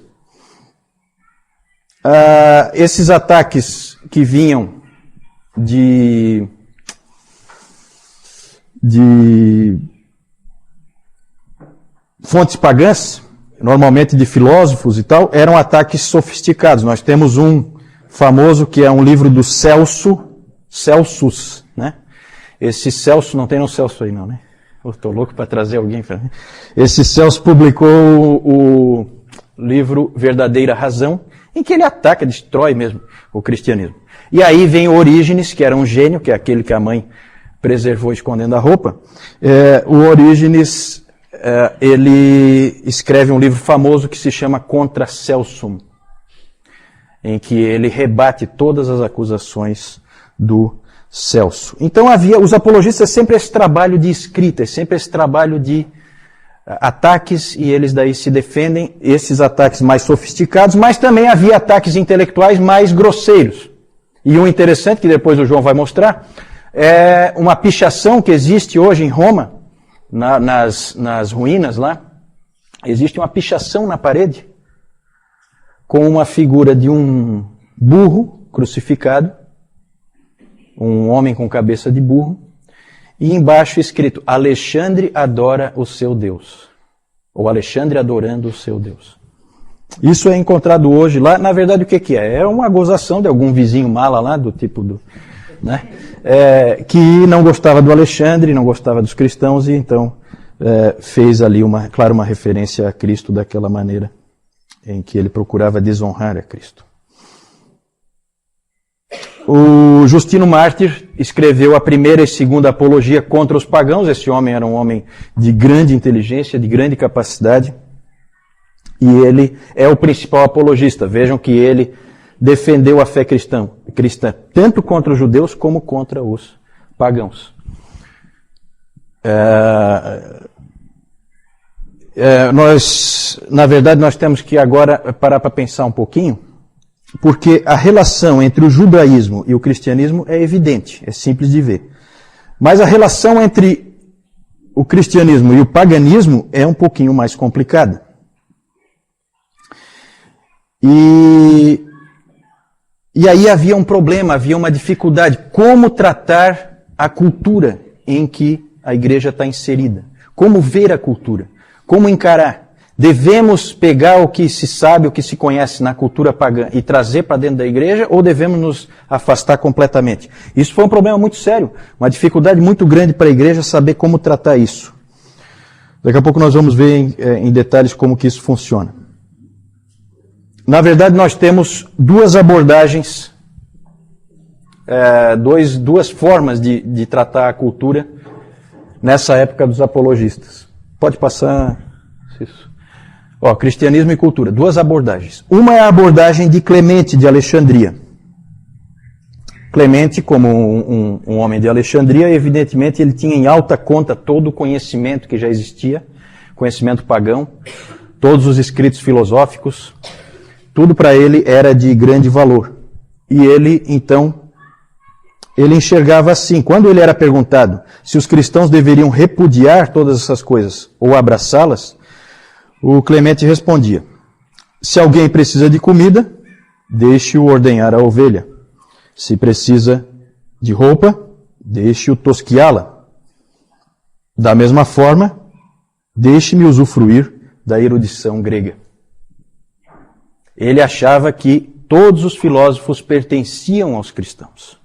Esses ataques que vinham de fontes pagãs, normalmente de filósofos e tal, eram ataques sofisticados. Nós temos um famoso que é um livro do Celsus, né? Esse Celso, não tem no Celso aí não, né? Eu estou louco para trazer alguém para mim. Esse Celso publicou o livro Verdadeira Razão, em que ele ataca, destrói mesmo o cristianismo. E aí vem Orígenes, que era um gênio, que é aquele que a mãe preservou escondendo a roupa. O Orígenes, ele escreve um livro famoso que se chama Contra Celsum, em que ele rebate todas as acusações do Celso. Então os apologistas sempre esse trabalho de escrita, sempre esse trabalho de ataques, e eles daí se defendem, esses ataques mais sofisticados, mas também havia ataques intelectuais mais grosseiros. E o interessante, que depois o João vai mostrar, é uma pichação que existe hoje em Roma, nas ruínas lá, existe uma pichação na parede, com uma figura de um burro crucificado, um homem com cabeça de burro, e embaixo escrito, Alexandre adora o seu Deus. Ou Alexandre adorando o seu Deus. Isso é encontrado hoje lá. Na verdade, o que é? É uma gozação de algum vizinho mala lá, do tipo do... né? Que não gostava do Alexandre, não gostava dos cristãos, e então fez ali, uma referência a Cristo daquela maneira, em que ele procurava desonrar a Cristo. O Justino Mártir escreveu a primeira e segunda apologia contra os pagãos. Esse homem era um homem de grande inteligência, de grande capacidade, e ele é o principal apologista. Vejam que ele defendeu a fé cristã tanto contra os judeus como contra os pagãos. Na verdade, nós temos que agora parar para pensar um pouquinho, porque a relação entre o judaísmo e o cristianismo é evidente, é simples de ver. Mas a relação entre o cristianismo e o paganismo é um pouquinho mais complicada. E aí havia um problema, havia uma dificuldade. Como tratar a cultura em que a igreja está inserida? Como ver a cultura? Como encarar? Devemos pegar o que se sabe, o que se conhece na cultura pagã e trazer para dentro da igreja, ou devemos nos afastar completamente? Isso foi um problema muito sério, uma dificuldade muito grande para a igreja saber como tratar isso. Daqui a pouco nós vamos ver em detalhes como que isso funciona. Na verdade, nós temos duas abordagens, duas formas de tratar a cultura nessa época dos apologistas. Pode passar isso. Cristianismo e cultura, duas abordagens. Uma é a abordagem de Clemente de Alexandria. Clemente, como um homem de Alexandria, evidentemente ele tinha em alta conta todo o conhecimento que já existia, conhecimento pagão, todos os escritos filosóficos, tudo para ele era de grande valor. E ele, então, ele enxergava assim, quando ele era perguntado se os cristãos deveriam repudiar todas essas coisas ou abraçá-las, o Clemente respondia, se alguém precisa de comida, deixe-o ordenhar a ovelha. Se precisa de roupa, deixe-o tosquiá-la. Da mesma forma, deixe-me usufruir da erudição grega. Ele achava que todos os filósofos pertenciam aos cristãos,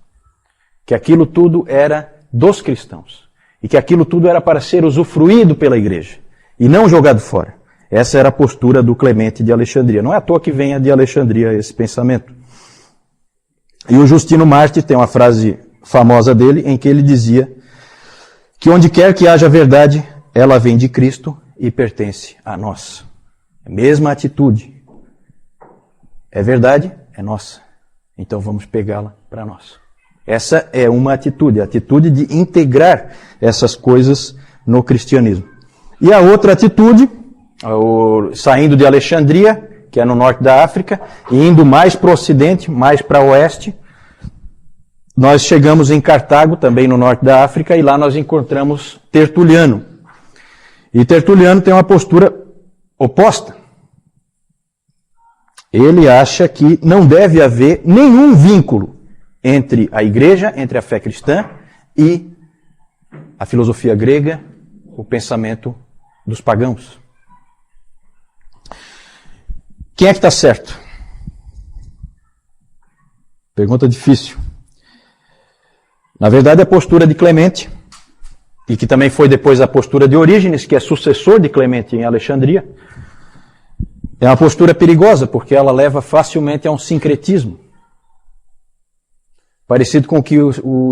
que aquilo tudo era dos cristãos, e que aquilo tudo era para ser usufruído pela igreja, e não jogado fora. Essa era a postura do Clemente de Alexandria. Não é à toa que venha de Alexandria esse pensamento. E o Justino Mártir tem uma frase famosa dele, em que ele dizia que onde quer que haja verdade, ela vem de Cristo e pertence a nós. A mesma atitude. É verdade? É nossa. Então vamos pegá-la para nós. Essa é uma atitude, a atitude de integrar essas coisas no cristianismo. E a outra atitude, saindo de Alexandria, que é no norte da África, e indo mais para o ocidente, mais para o oeste, nós chegamos em Cartago, também no norte da África, e lá nós encontramos Tertuliano. E Tertuliano tem uma postura oposta. Ele acha que não deve haver nenhum vínculo entre a igreja, entre a fé cristã e a filosofia grega, o pensamento dos pagãos. Quem é que está certo? Pergunta difícil. Na verdade, a postura de Clemente, e que também foi depois a postura de Orígenes, que é sucessor de Clemente em Alexandria, é uma postura perigosa, porque ela leva facilmente a um sincretismo. Parecido com o que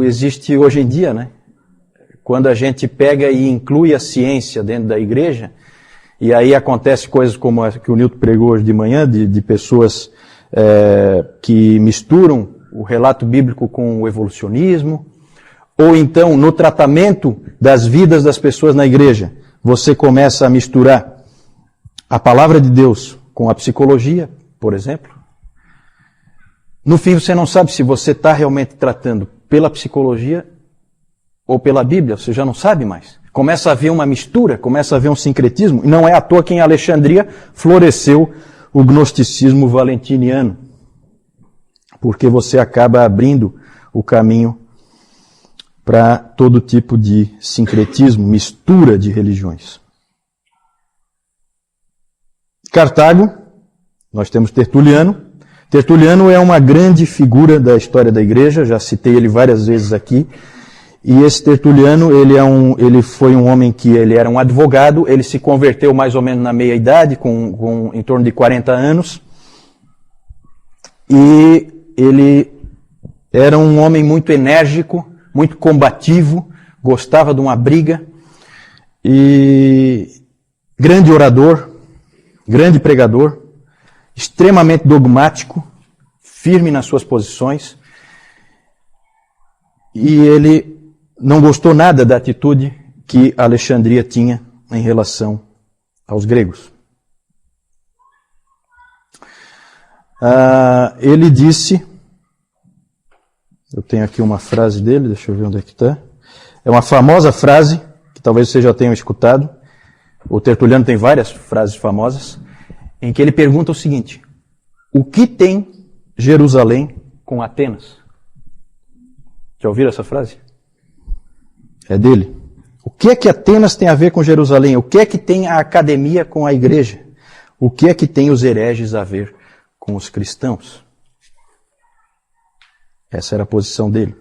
existe hoje em dia, né? Quando a gente pega e inclui a ciência dentro da igreja, e aí acontece coisas como a que o Nilton pregou hoje de manhã, de pessoas que misturam o relato bíblico com o evolucionismo, ou então no tratamento das vidas das pessoas na igreja, você começa a misturar a palavra de Deus com a psicologia, por exemplo. No fim você não sabe se você está realmente tratando pela psicologia ou pela Bíblia, você já não sabe mais. Começa a haver uma mistura, começa a haver um sincretismo, e não é à toa que em Alexandria floresceu o gnosticismo valentiniano, porque você acaba abrindo o caminho para todo tipo de sincretismo, mistura de religiões. Cartago, nós temos Tertuliano. Tertuliano é uma grande figura da história da igreja, já citei ele várias vezes aqui. E esse Tertuliano, ele foi um homem que ele era um advogado, ele se converteu mais ou menos na meia-idade, em torno de 40 anos. E ele era um homem muito enérgico, muito combativo, gostava de uma briga, e grande orador, grande pregador, extremamente dogmático, firme nas suas posições, e ele não gostou nada da atitude que Alexandria tinha em relação aos gregos. Ele disse, eu tenho aqui uma frase dele, deixa eu ver onde é que está. É uma famosa frase, que talvez vocês já tenham escutado. O Tertuliano tem várias frases famosas, em que ele pergunta o seguinte: o que tem Jerusalém com Atenas? Já ouviram essa frase? É dele. O que é que Atenas tem a ver com Jerusalém? O que é que tem a academia com a igreja? O que é que tem os hereges a ver com os cristãos? Essa era a posição dele.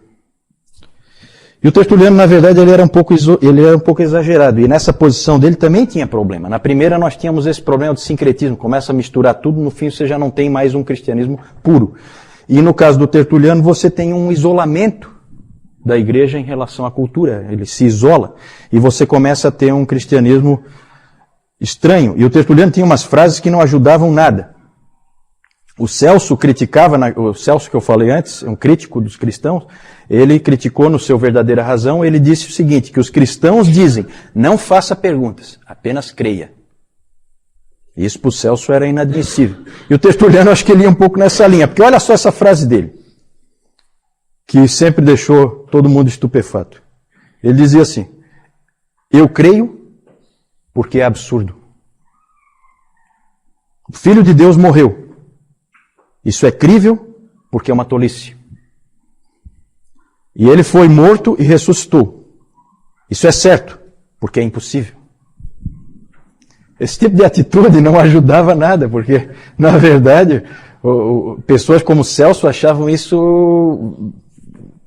E o Tertuliano, na verdade, ele era um pouco exagerado. E nessa posição dele também tinha problema. Na primeira nós tínhamos esse problema do sincretismo. Começa a misturar tudo, no fim você já não tem mais um cristianismo puro. E no caso do Tertuliano, você tem um isolamento da igreja em relação à cultura. Ele se isola. E você começa a ter um cristianismo estranho. E o Tertuliano tinha umas frases que não ajudavam nada. O Celso criticava, o Celso que eu falei antes, um crítico dos cristãos, ele criticou no seu Verdadeira Razão, ele disse o seguinte, que os cristãos dizem, não faça perguntas, apenas creia. Isso para o Celso era inadmissível. E o Tertuliano, acho que ele ia um pouco nessa linha, porque olha só essa frase dele, que sempre deixou todo mundo estupefato. Ele dizia assim, eu creio porque é absurdo. O Filho de Deus morreu. Isso é crível porque é uma tolice. E ele foi morto e ressuscitou. Isso é certo porque é impossível. Esse tipo de atitude não ajudava nada, porque, na verdade, pessoas como Celso achavam isso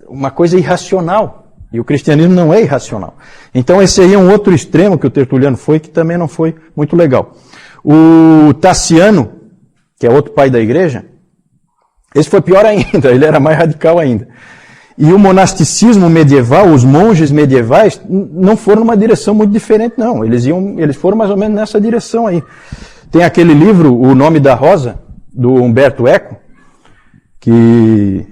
uma coisa irracional. E o cristianismo não é irracional. Então esse aí é um outro extremo que o Tertuliano foi, que também não foi muito legal. O Taciano, que é outro pai da igreja, esse foi pior ainda, ele era mais radical ainda. E o monasticismo medieval, os monges medievais, não foram numa direção muito diferente, não. Eles foram mais ou menos nessa direção aí. Tem aquele livro, O Nome da Rosa, do Humberto Eco, que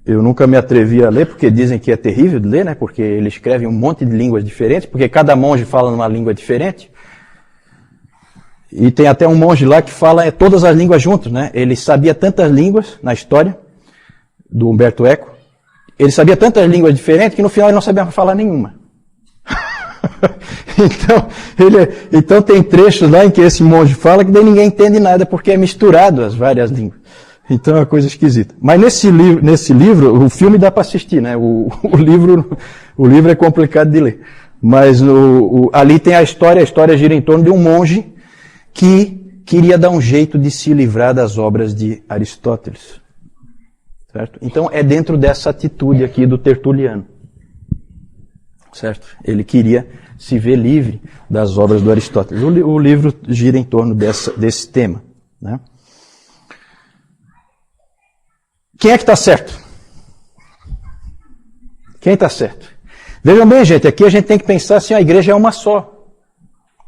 eu nunca me atrevi a ler, porque dizem que é terrível de ler, né? Porque ele escreve um monte de línguas diferentes, porque cada monge fala numa língua diferente. E tem até um monge lá que fala todas as línguas juntos, né? Ele sabia tantas línguas na história do Humberto Eco. Ele sabia tantas línguas diferentes que no final ele não sabia falar nenhuma. Então tem trechos lá em que esse monge fala que daí ninguém entende nada porque é misturado as várias línguas. Então é uma coisa esquisita. Mas nesse livro, o filme dá para assistir, né? O livro é complicado de ler. Mas ali tem a história gira em torno de um monge que queria dar um jeito de se livrar das obras de Aristóteles. Certo? Então é dentro dessa atitude aqui do Tertuliano. Certo? Ele queria se ver livre das obras do Aristóteles. O livro gira em torno desse tema. Né? Quem é que está certo? Quem está certo? Vejam bem, gente, aqui a gente tem que pensar assim, a igreja é uma só.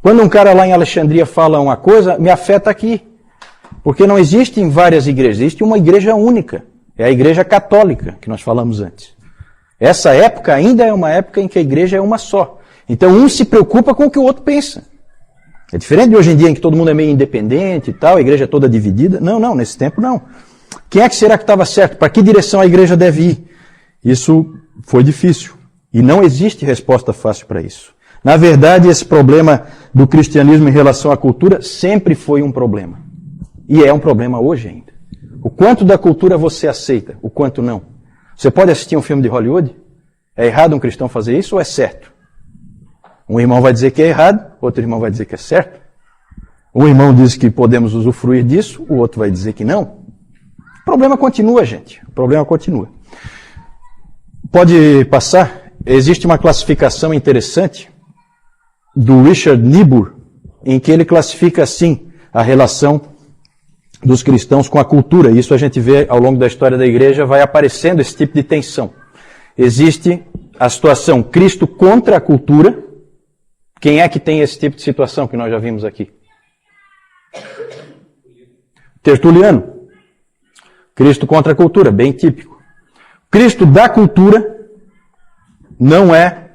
Quando um cara lá em Alexandria fala uma coisa, me afeta aqui. Porque não existem várias igrejas, existe uma igreja única. É a igreja católica, que nós falamos antes. Essa época ainda é uma época em que a igreja é uma só. Então um se preocupa com o que o outro pensa. É diferente de hoje em dia em que todo mundo é meio independente e tal, a igreja é toda dividida. Não, nesse tempo não. Quem é que será que estava certo? Para que direção a igreja deve ir? Isso foi difícil. E não existe resposta fácil para isso. Na verdade, esse problema do cristianismo em relação à cultura sempre foi um problema. E é um problema hoje ainda. O quanto da cultura você aceita, o quanto não. Você pode assistir um filme de Hollywood? É errado um cristão fazer isso ou é certo? Um irmão vai dizer que é errado, outro irmão vai dizer que é certo. Um irmão diz que podemos usufruir disso, o outro vai dizer que não. O problema continua, gente. O problema continua. Pode passar? Existe uma classificação interessante do Richard Niebuhr, em que ele classifica assim a relação dos cristãos com a cultura. Isso a gente vê ao longo da história da igreja, vai aparecendo esse tipo de tensão. Existe a situação Cristo contra a cultura. Quem é que tem esse tipo de situação que nós já vimos aqui? Tertuliano. Cristo contra a cultura, bem típico. Cristo da cultura não é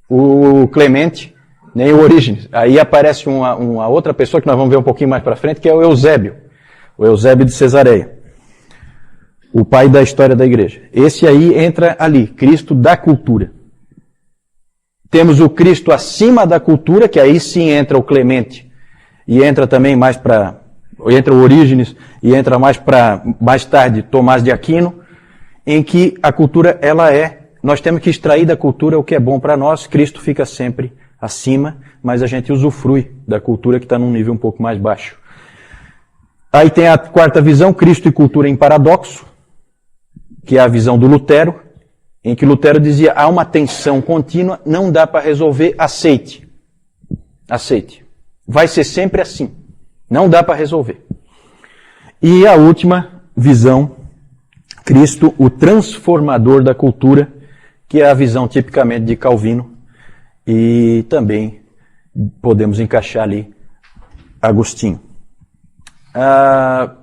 o Clemente, nem o Orígenes. Aí aparece uma outra pessoa que nós vamos ver um pouquinho mais para frente, que é o Eusébio. O Eusébio de Cesareia. O pai da história da igreja. Esse aí entra ali, Cristo da cultura. Temos o Cristo acima da cultura, que aí sim entra o Clemente. E entra também mais para... Entra o Orígenes e entra mais tarde Tomás de Aquino, em que a cultura, nós temos que extrair da cultura o que é bom para nós, Cristo fica sempre acima, mas a gente usufrui da cultura que está num nível um pouco mais baixo. Aí tem a quarta visão, Cristo e cultura em paradoxo, que é a visão do Lutero, em que Lutero dizia, há uma tensão contínua, não dá para resolver, aceite. Aceite. Vai ser sempre assim. Não dá para resolver. E a última visão, Cristo, o transformador da cultura, que é a visão tipicamente de Calvino, e também podemos encaixar ali Agostinho.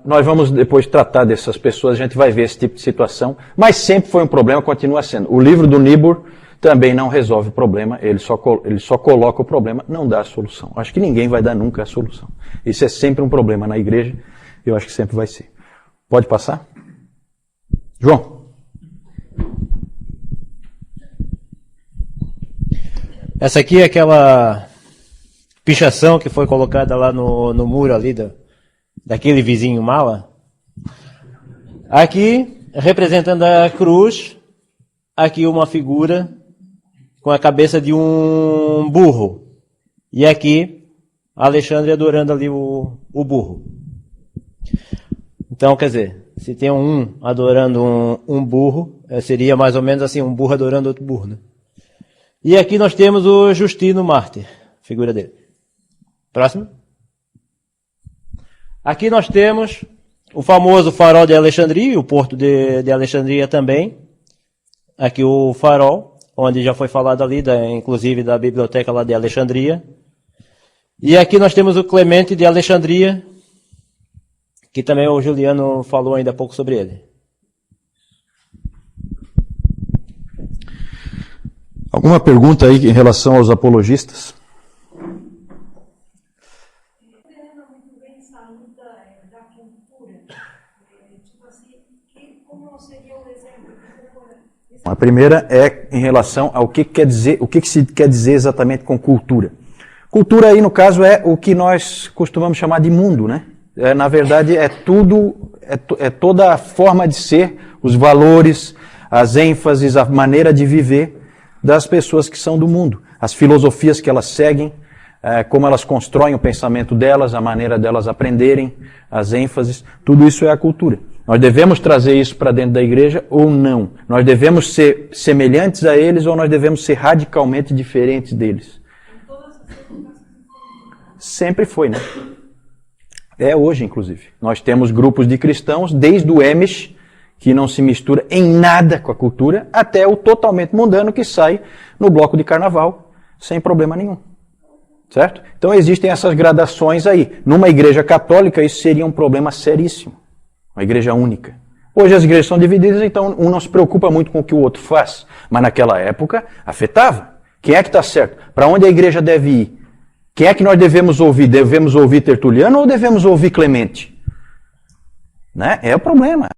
Nós vamos depois tratar dessas pessoas, a gente vai ver esse tipo de situação, mas sempre foi um problema, continua sendo. O livro do Niebuhr também não resolve o problema, ele só coloca o problema, não dá a solução. Acho que ninguém vai dar nunca a solução. Isso é sempre um problema na igreja, eu acho que sempre vai ser. Pode passar? João. Essa aqui é aquela pichação que foi colocada lá no muro ali daquele vizinho mala. Aqui, representando a cruz, aqui uma figura com a cabeça de um burro. E aqui, Alexandre adorando ali o burro. Então, quer dizer, se tem um adorando um burro, seria mais ou menos assim, um burro adorando outro burro, né? E aqui nós temos o Justino Mártir, figura dele. Próximo. Aqui nós temos o famoso farol de Alexandria, o porto de Alexandria também. Aqui o farol, onde já foi falado ali, inclusive da biblioteca lá de Alexandria. E aqui nós temos o Clemente de Alexandria, que também o Juliano falou ainda há pouco sobre ele. Alguma pergunta aí em relação aos apologistas? Referendo Qual seria o exemplo contemporâneo? A primeira é em relação ao que quer dizer, o que se quer dizer exatamente com cultura. Cultura aí, no caso, é o que nós costumamos chamar de mundo, né? Na verdade, é tudo, é toda a forma de ser, os valores, as ênfases, a maneira de viver das pessoas que são do mundo. As filosofias que elas seguem, como elas constroem o pensamento delas, a maneira delas aprenderem, as ênfases, tudo isso é a cultura. Nós devemos trazer isso para dentro da igreja ou não? Nós devemos ser semelhantes a eles ou nós devemos ser radicalmente diferentes deles? Sempre foi, né? É hoje, inclusive. Nós temos grupos de cristãos, desde o Amish, que não se mistura em nada com a cultura, até o totalmente mundano que sai no bloco de carnaval, sem problema nenhum. Certo? Então existem essas gradações aí. Numa igreja católica, isso seria um problema seríssimo. Uma igreja única. Hoje as igrejas são divididas, então um não se preocupa muito com o que o outro faz. Mas naquela época, afetava. Quem é que está certo? Para onde a igreja deve ir? Quem é que nós devemos ouvir? Devemos ouvir Tertuliano ou devemos ouvir Clemente? Né? É o problema.